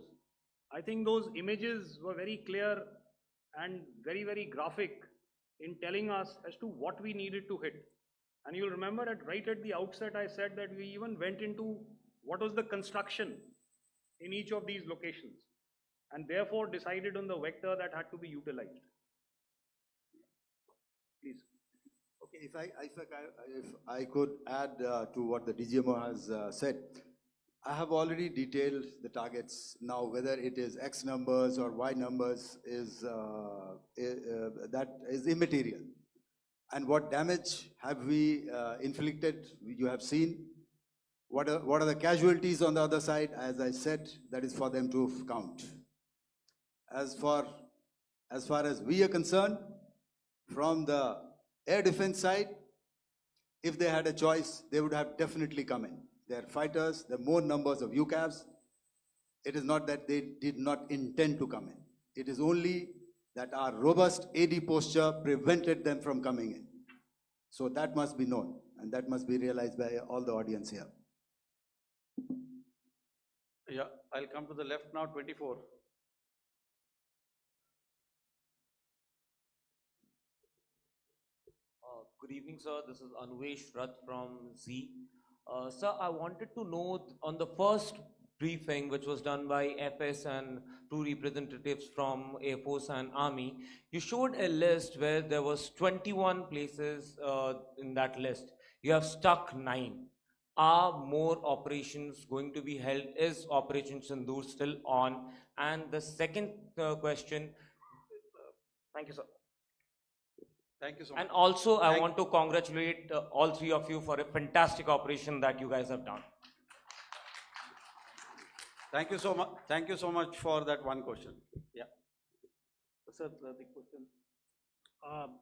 I think those images were very clear and very, very graphic in telling us as to what we needed to hit. And you'll remember right at the outset, I said that we even went into what was the construction in each of these locations, and therefore decided on the vector that had to be utilized. Please. Okay, if I could add to what the DGMO has said, I have already detailed the targets. Now, whether it is X numbers or Y numbers that is immaterial. And what damage have we inflicted? You have seen. What are the casualties on the other side? As I said, that is for them to count. As far as we are concerned, from the air defense side, if they had a choice, they would have definitely come in. They are fighters, there are more numbers of UCAVs. It is not that they did not intend to come in. It is only that our robust AD posture prevented them from coming in. So that must be known, and that must be realized by all the audience here. Yeah, I'll come to the left now, 24. Good evening, sir. This is Anvesh Rath from Z. Sir, I wanted to know on the first briefing, which was done by FS and two representatives from Air Force and Army, you showed a list where there was 21 places in that list. You have stuck 9. Are more operations going to be held? Is Operation Sindoor still on? And the second question, thank you, sir. Thank you so much. And also, I want to congratulate all three of you for a fantastic operation that you guys have done. Thank you so much. Thank you so much for that one question. Yeah. Sir, the question.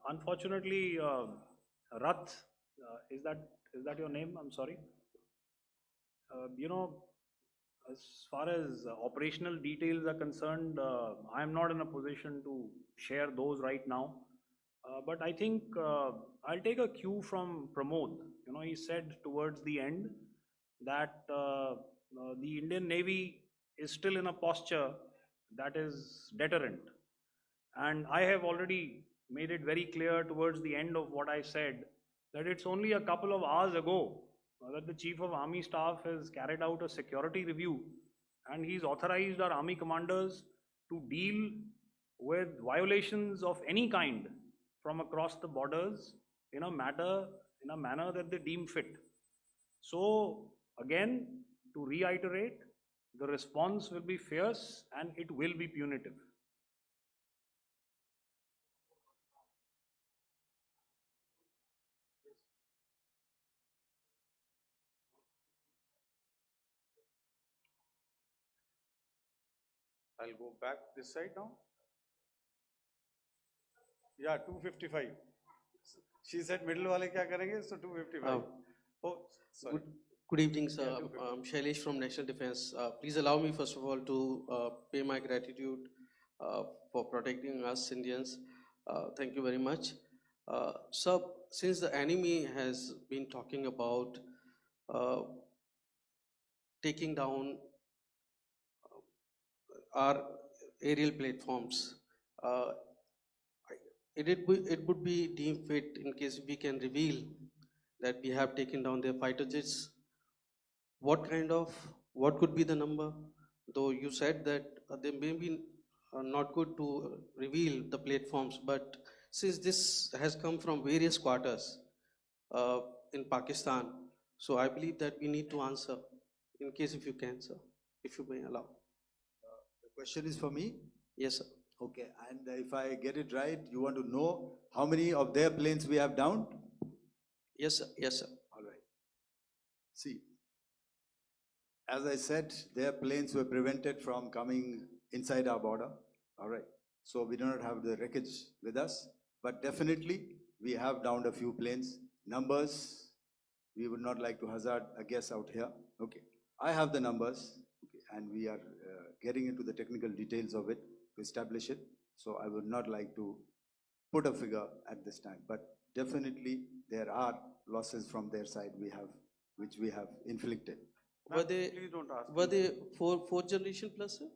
Unfortunately, Rath, is that your name? I'm sorry. You know, as far as operational details are concerned, I am not in a position to share those right now. But I think I'll take a cue from Pramod. You know, he said towards the end that the Indian Navy is still in a posture that is deterrent. And I have already made it very clear towards the end of what I said that it's only a couple of hours ago that the Chief of Army Staff has carried out a security review, and he's authorized our Army commanders to deal with violations of any kind from across the borders in a manner that they deem fit. So again, to reiterate, the response will be fierce and it will be punitive. I'll go back this side now. Yeah, 255. She said middle wale kya karenge, so 255. Oh, sorry. Good evening, sir. Yeah, I'm Shailesh from National Defense. Please allow me, first of all, to pay my gratitude for protecting us Indians. Thank you very much. Sir, since the enemy has been talking about taking down our aerial platforms, it would be deemed fit in case we can reveal that we have taken down their fighter jets. What could be the number? Though you said that they may be not good to reveal the platforms, but since this has come from various quarters in Pakistan, so I believe that we need to answer, in case if you can, sir, if you may allow. The question is for me? Yes, sir. Okay, and if I get it right, you want to know how many of their planes we have downed? Yes, sir. Yes, sir. All right. See, as I said, their planes were prevented from coming inside our border. All right. So we do not have the wreckage with us, but definitely we have downed a few planes. Numbers, we would not like to hazard a guess out here. Okay. I have the numbers, okay, and we are getting into the technical details of it to establish it. So I would not like to put a figure at this time, but definitely there are losses from their side which we have inflicted. Were they, please don't ask were me. they fourth generation plus, sir?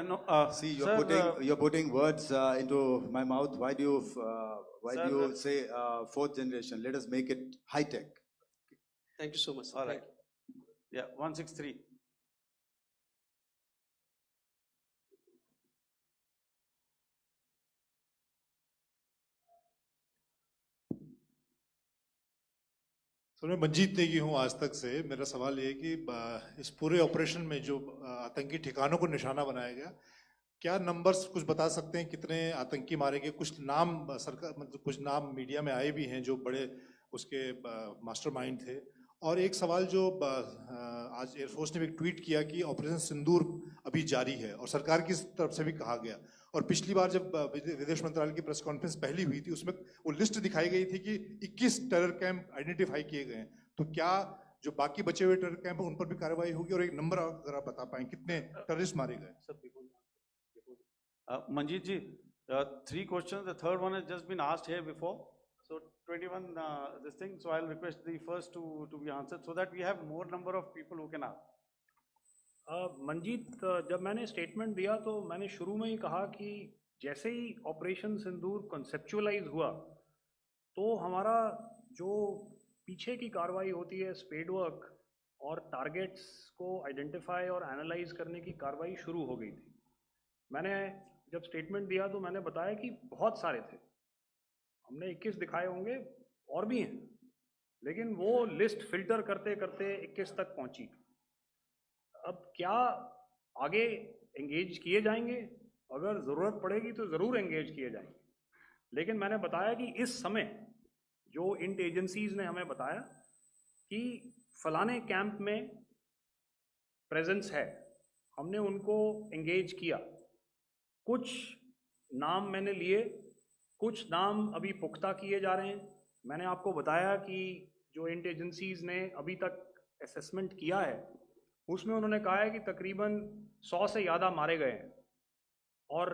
No, See, sir, you're putting words into my mouth. Why do you say fourth generation? Let us make it high tech. Thank you so much, sir. all Thank right. Yeah, 163. तो मैं मंजीत नेगी हूँ आज तक से। मेरा सवाल ये है कि इस पूरे ऑपरेशन में जो आतंकी ठिकानों को निशाना बनाया गया, क्या नंबर्स कुछ बता सकते हैं कितने आतंकी मारे गए? कुछ नाम सरकार, मतलब कुछ नाम मीडिया में आए भी हैं जो बड़े उसके मास्टरमाइंड थे। और एक सवाल जो आज एयरफोर्स ने भी ट्वीट किया कि ऑपरेशन सिंदूर अभी जारी है और सरकार की तरफ से भी कहा गया। और पिछली बार जब विदेश मंत्रालय की प्रेस कॉन्फ्रेंस पहली हुई थी, उसमें वो लिस्ट दिखाई गई थी कि 21 टेरर कैंप आइडेंटिफाई किए गए हैं। तो क्या जो बाकी बचे हुए टेरर कैंप हैं उन पर भी कार्रवाई होगी? और एक नंबर अगर आप बता पाएं कितने टेररिस्ट मारे गए? Manjeet ji, 3 questions. The third one has just been asked here before. So 21 this thing, so I'll request the first to be answered so that we have more number of people who can ask. Manjeet, जब मैंने statement दिया तो मैंने शुरू में ही कहा कि जैसे ही ऑपरेशन सिंदूर कॉन्सेप्चुअलाइज हुआ तो हमारा जो पीछे की कार्रवाई होती है स्पेड वर्क और टारगेट्स को आइडेंटिफाई और एनालाइज करने की कार्रवाई शुरू हो गई थी। मैंने जब स्टेटमेंट दिया तो मैंने बताया कि बहुत सारे थे, हमने 21 दिखाए होंगे और भी हैं, लेकिन वो लिस्ट फिल्टर करते करते 21 तक पहुंची। अब क्या आगे एंगेज किए जाएंगे, अगर ज़रूरत पड़ेगी तो ज़रूर एंगेज किए जाएंगे, लेकिन मैंने बताया कि इस समय जो इंट एजेंसीज ने हमें बताया कि फलाने कैंप में प्रेजेंस है, हमने उनको एंगेज किया। कुछ नाम मैंने लिए, कुछ नाम अभी पुख्ता किए जा रहे हैं। मैंने आपको बताया कि जो इंट एजेंसीज ने अभी तक असेसमेंट किया है उसमें उन्होंने कहा है कि तकरीबन 100 से ज़्यादा मारे गए हैं। और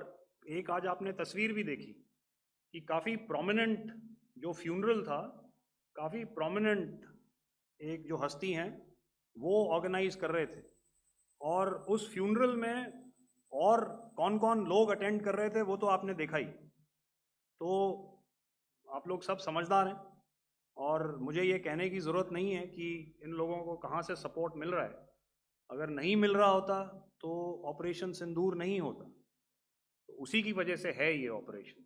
एक आज आपने तस्वीर भी देखी कि काफ़ी प्रोमिनेंट जो फ्यूनरल था, काफ़ी प्रोमिनेंट एक जो हस्ती हैं वो ऑर्गेनाइज कर रहे थे, और उस फ्यूनरल में और कौन कौन लोग अटेंड कर रहे थे वो तो आपने देखा ही। तो आप लोग सब समझदार हैं और मुझे ये कहने की ज़रूरत नहीं है कि इन लोगों को कहाँ से सपोर्ट मिल रहा है। अगर नहीं मिल रहा होता तो ऑपरेशन सिंदूर नहीं होता, तो उसी की वजह से है ये ऑपरेशन।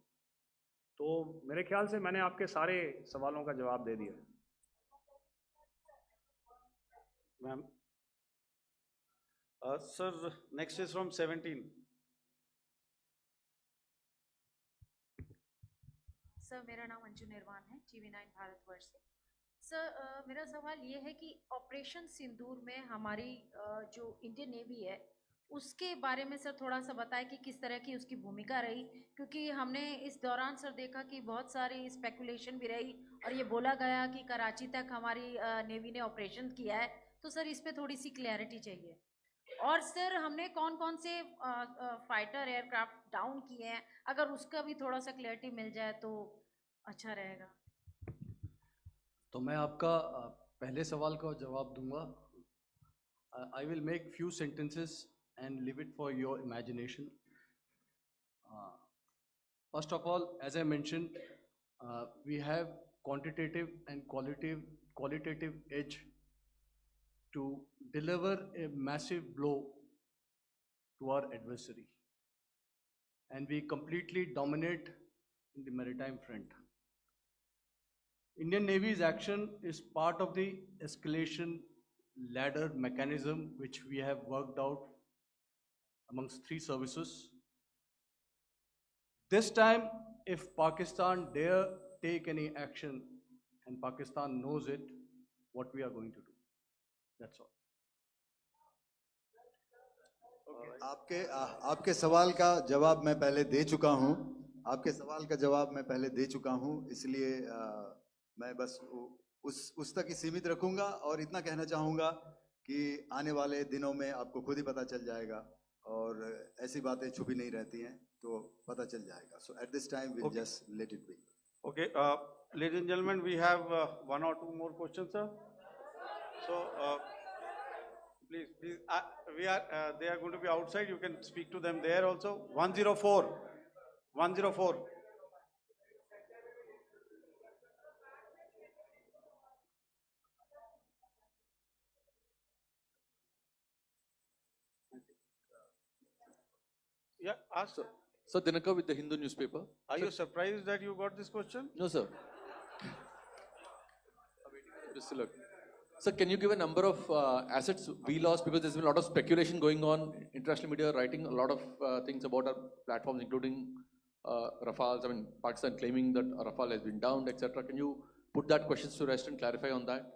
तो मेरे ख्याल से मैंने आपके सारे सवालों का जवाब दे दिया। Ma'am, sir, next is from 17। Sir, मेरा नाम अंजू निर्वाण है, TV9 भारतवर्ष से। सर, मेरा सवाल ये है कि ऑपरेशन सिंदूर में हमारी जो इंडियन नेवी है उसके बारे में सर थोड़ा सा बताएं कि किस तरह की उसकी भूमिका रही, क्योंकि हमने इस दौरान सर देखा कि बहुत सारी स्पेकुलेशन भी रही और ये बोला गया कि कराची तक हमारी नेवी ने ऑपरेशन किया है। तो सर इस पे थोड़ी सी क्लैरिटी चाहिए। और सर हमने कौन कौन से फाइटर एयरक्राफ्ट डाउन किए हैं, अगर उसका भी थोड़ा सा क्लैरिटी मिल जाए तो अच्छा रहेगा। तो मैं आपका पहले सवाल का जवाब दूंगा। I will make few sentences and leave it for your imagination. First of all, as I mentioned, we have quantitative and qualitative edge to deliver a massive blow to our adversary, and we completely dominate in the maritime front. Indian Navy's action is part of the escalation ladder mechanism which we have worked out amongst 3 services. This time, if Pakistan dare take any action, and Pakistan knows it, what we are going to do. That's all. Okay. आपके सवाल का जवाब मैं पहले दे चुका हूँ। आपके सवाल का जवाब मैं पहले दे चुका हूँ, इसलिए मैं बस उस तक ही सीमित रखूंगा और इतना कहना चाहूँगा कि आने वाले दिनों में आपको खुद ही पता चल जाएगा, और ऐसी बातें छुपी नहीं रहती हैं, तो पता चल जाएगा। So at this time we'll just let it be. Okay, ladies and gentlemen, we have 1 or 2 more questions, sir. So please, they are going to be outside. You can speak to them there also. 104. Yeah, ask. Sir, Dinaka with the Hindu newspaper. Are you surprised that you got this question? No, sir. Just look. Sir, can you give a number of assets we lost, because there's been a lot of speculation going on, international media writing a lot of things about our platforms, including Rafales. I mean, Pakistan claiming that Rafale has been downed, etc. Can you put that question to rest and clarify on that?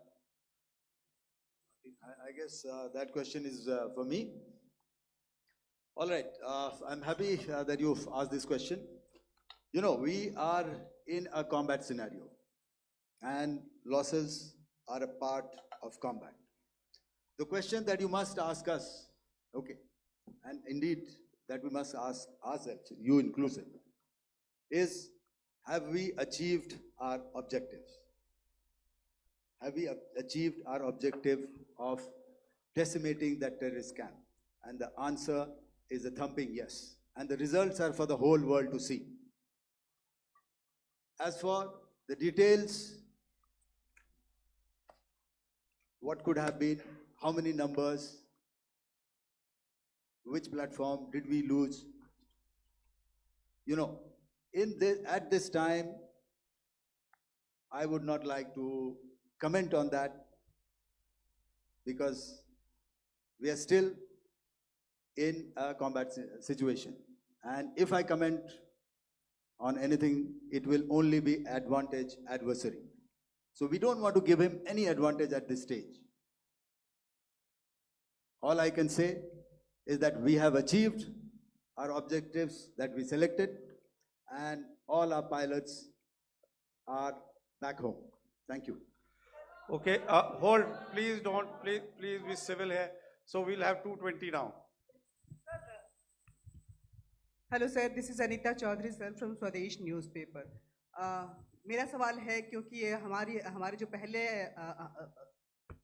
I guess that question is for me. All right, I'm happy that you've asked this question. You know, we are in a combat scenario, and losses are a part of combat. The question that you must ask us, okay, and indeed that we must ask ourselves, you inclusive, is have we achieved our objectives? Have we achieved our objective of decimating that terrorist camp? And the answer is a thumping yes. And the results are for the whole world to see. As for the details, what could have been, how many numbers, which platform did we lose? You know, at this time, I would not like to comment on that because we are still in a combat situation. And if I comment on anything, it will only be adversary. So we don't want to give him any advantage at this stage. All I can say is that we have achieved our objectives that we selected, and all our pilots are back home. Thank you. Okay, hold, please don't, please be civil here. So we'll have 220 now. Hello sir, this is Anita Chaudhary sir from Swadesh newspaper. मेरा सवाल है, क्योंकि ये हमारे जो पहले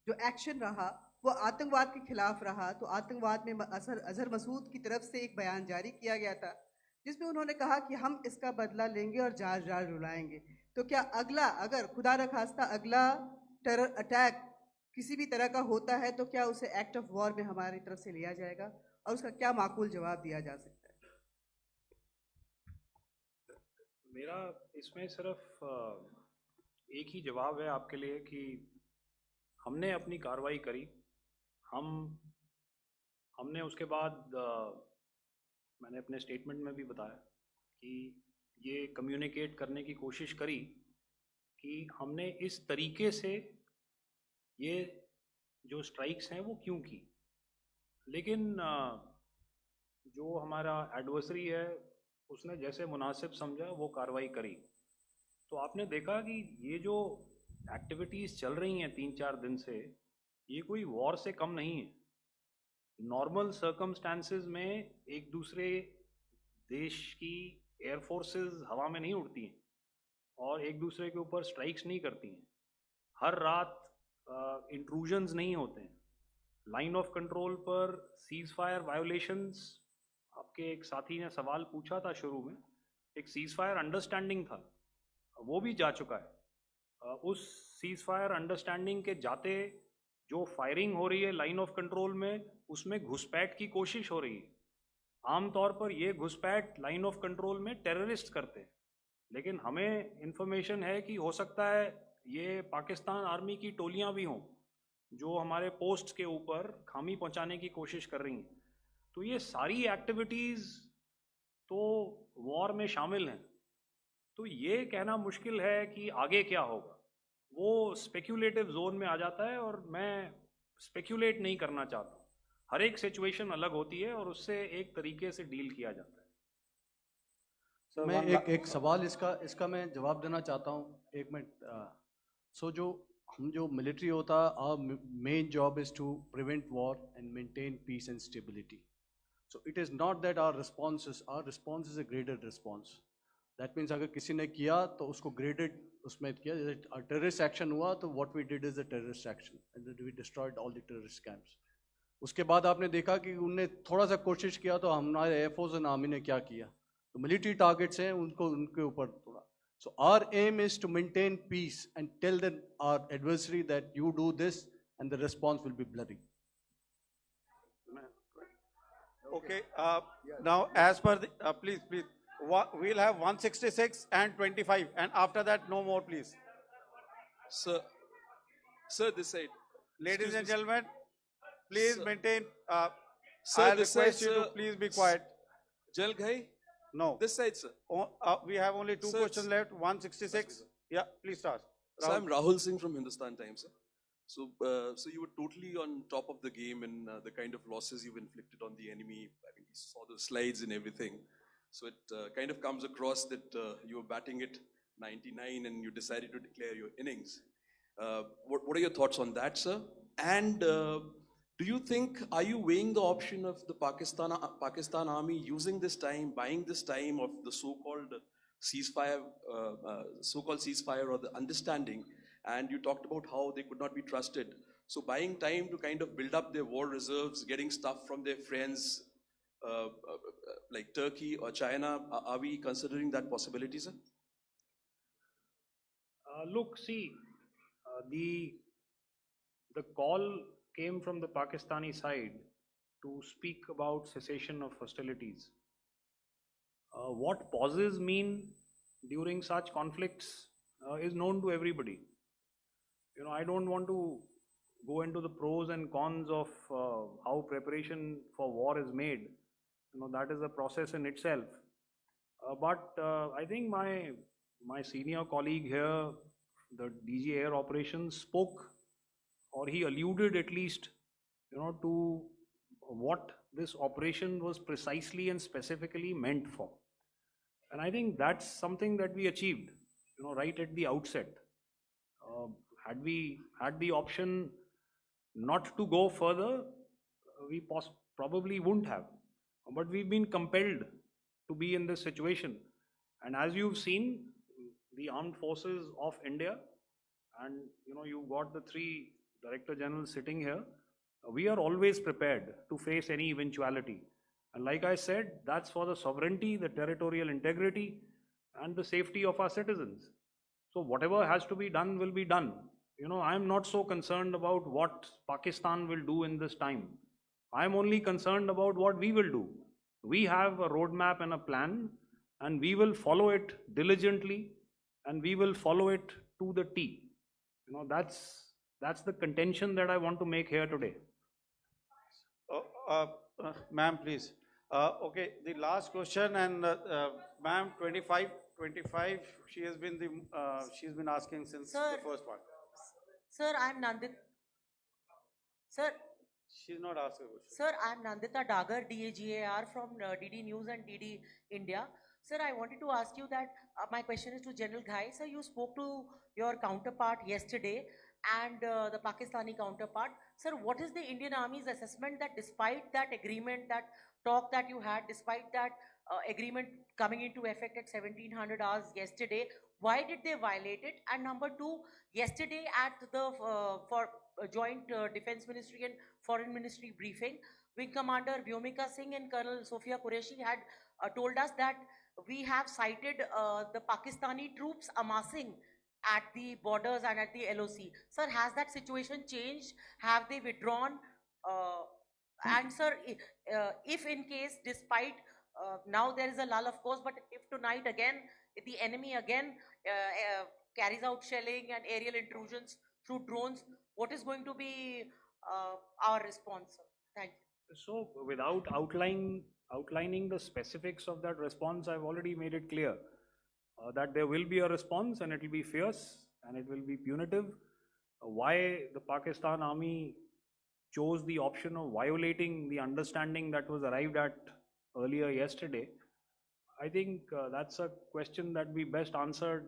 जो action रहा वो आतंकवाद के खिलाफ रहा, तो आतंकवाद में अजहर मसूद की तरफ से एक बयान जारी किया गया था जिसमें उन्होंने कहा कि हम इसका बदला लेंगे और जाज रुलाएंगे। तो क्या अगला, अगर खुदा न खास्ता अगला टेरर अटैक किसी भी तरह का होता है तो क्या उसे एक्ट ऑफ वॉर में हमारी तरफ से लिया जाएगा और उसका क्या माकूल जवाब दिया जा सकता है? मेरा इसमें सिर्फ एक ही जवाब है आपके लिए कि हमने अपनी कार्रवाई करी। हमने उसके बाद मैंने अपने स्टेटमेंट में भी बताया कि ये कम्युनिकेट करने की कोशिश करी कि हमने इस तरीके से ये जो स्ट्राइक्स हैं वो क्यों की। लेकिन जो हमारा एडवर्सरी है उसने जैसे मुनासिब समझा वो कार्रवाई करी। तो आपने देखा कि ये जो एक्टिविटीज़ चल रही हैं 3-4 दिन से, ये कोई वॉर से कम नहीं है। नॉर्मल सर्कमस्टांसेस में एक दूसरे देश की एयर फोर्सेस हवा में नहीं उड़ती हैं और एक दूसरे के ऊपर स्ट्राइक्स नहीं करती हैं। हर रात इंट्रूजन्स नहीं होते हैं। लाइन ऑफ कंट्रोल पर सीज फायर वायोलेशंस, आपके एक साथी ने सवाल पूछा था शुरू में, एक सीज फायर अंडरस्टैंडिंग था, वो भी जा चुका है। उस सीज फायर अंडरस्टैंडिंग के जाते जो फायरिंग हो रही है लाइन ऑफ कंट्रोल में, उसमें घुसपैठ की कोशिश हो रही है। आमतौर पर ये घुसपैठ लाइन ऑफ कंट्रोल में टेररिस्ट करते हैं, लेकिन हमें इंफॉर्मेशन है कि हो सकता है ये पाकिस्तान आर्मी की टोलियां भी हों जो हमारे पोस्ट के ऊपर खामी पहुंचाने की कोशिश कर रही हैं। तो ये सारी एक्टिविटीज़ तो वॉर में शामिल हैं। तो ये कहना मुश्किल है कि आगे क्या होगा, वो स्पेक्यूलेटिव जोन में आ जाता है और मैं स्पेक्यूलेट नहीं करना चाहता। हर एक सिचुएशन अलग होती है और उससे एक तरीके से डील किया जाता है। सर मैं एक सवाल इसका मैं जवाब देना चाहता हूँ, 1 मिनट। सो जो मिलिट्री होता है, our main job is to prevent war and maintain peace and stability. So it is not that our response is a graded response. That means अगर किसी ने किया तो उसको graded उसमें किया, जैसे terrorist action हुआ तो what we did is a terrorist action and then we destroyed all the terrorist camps. उसके बाद आपने देखा कि उनने थोड़ा सा कोशिश किया तो हमारे एयरफोर्स और आर्मी ने क्या किया, तो मिलिट्री टारगेट्स हैं उनके ऊपर थोड़ा। So our aim is to maintain peace and tell our adversary that you do this and the response will be bloody. Okay, now as per the, please, we'll have 166 and 25 and after that no more please. Sir, this side. Ladies and gentlemen, please maintain, sir, I this request side, you sir. to please be quiet. Jal Ghai? No. This side, sir. We have only 2 Sir, questions left, 166. Yeah, please start. So I'm Rahul Singh from Hindustan Times, sir. So you were totally on top of the game in the kind of losses you've inflicted on the enemy. I mean, we saw the slides and everything. So it kind of comes across that you were batting it 99 and you decided to declare your innings. What are your thoughts on that, sir? And do you think, are you weighing the option of the Pakistan Army using this time, buying this time of the so-called ceasefire, so-called ceasefire or the understanding, and you talked about how they could not be trusted. So buying time to kind of build up their war reserves, getting stuff from their friends like Turkey or China, are we considering that possibility, sir? Look, see, the call came from the Pakistani side to speak about cessation of hostilities. What pauses mean during such conflicts is known to everybody. You know, I don't want to go into the pros and cons of how preparation for war is made. You know, that is a process in itself. But I think my senior colleague here, the DG Air Operations, spoke, or he alluded at least, you know, to what this operation was precisely and specifically meant for. And I think that's something that we achieved, you know, right at the outset. Had we had the option not to go further, we probably wouldn't have. But we've been compelled to be in this situation. And as you've seen, the armed forces of India, and you know, you've got the 3 Director Generals sitting here, we are always prepared to face any eventuality. And like I said, that's for the sovereignty, the territorial integrity, and the safety of our citizens. So whatever has to be done will be done. You know, I'm not so concerned about what Pakistan will do in this time. I'm only concerned about what we will do. We have a roadmap and a plan, and we will follow it diligently, and we will follow it to the T. You know, that's the contention that I want to make here today. Ma'am, please. Okay, the last question, and ma'am, 25, she has been she's been asking since the first one. Sir, I'm Nandita. Sir. She's not asking a question. Sir, I'm Nandita Dagar, DAGAR from DD News and DD India. Sir, I wanted to ask you that my question is to General Ghai. Sir, you spoke to your counterpart yesterday and the Pakistani counterpart. Sir, what is the Indian Army's assessment that despite that agreement, that talk that you had, despite that agreement coming into effect at 1700 hours yesterday, why did they violate it? And number 2, yesterday at the Joint Defense Ministry and Foreign Ministry briefing, Wing Commander Vyomika Singh and Colonel Sophia Qureshi had told us that we have cited the Pakistani troops amassing at the borders and at the LOC. Sir, has that situation changed? Have they withdrawn? And sir, if in case, despite now there is a lull, of course, but if tonight again, if the enemy again carries out shelling and aerial intrusions through drones, what is going to be our response, sir? Thank you. So without outlining the specifics of that response, I've already made it clear that there will be a response, and it will be fierce and it will be punitive. Why the Pakistan Army chose the option of violating the understanding that was arrived at earlier yesterday, I think that's a question that we best answered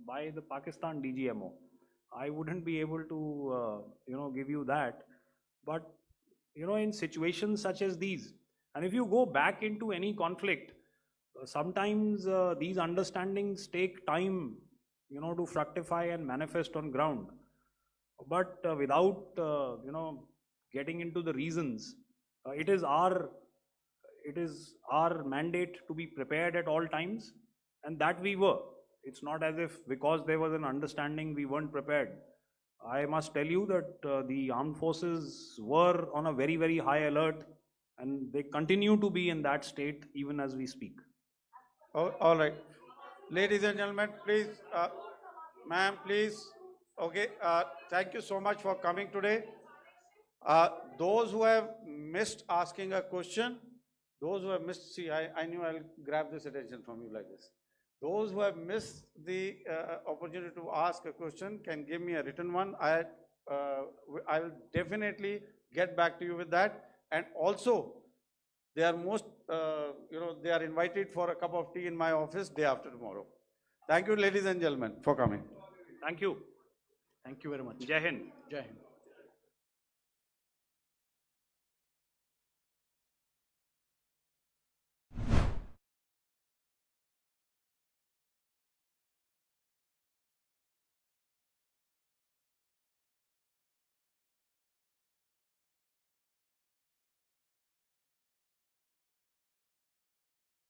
by the Pakistan DGMO. I wouldn't be able to, you know, give you that. But, you know, in situations such as these, and if you go back into any conflict, sometimes these understandings take time, you know, to fructify and manifest on ground. But without, you know, getting into the reasons, it is our mandate to be prepared at all times, and that we were. It's not as if because there was an understanding we weren't prepared. I must tell you that the armed forces were on a very, very high alert, and they continue to be in that state even as we speak. Oh, all right. Ladies and gentlemen, please, ma'am, please. Okay, thank you so much for coming today. Those who have missed asking a question, those who have missed, see, I knew I'll grab this attention from you like this. Those who have missed the opportunity to ask a question can give me a written one. I will definitely get back to you with that. And also, they are you know, they are invited for a cup of tea in my office day after tomorrow. Thank you, ladies and gentlemen, for coming. Thank you. Thank you very much. Jai Hind. Jai Hind.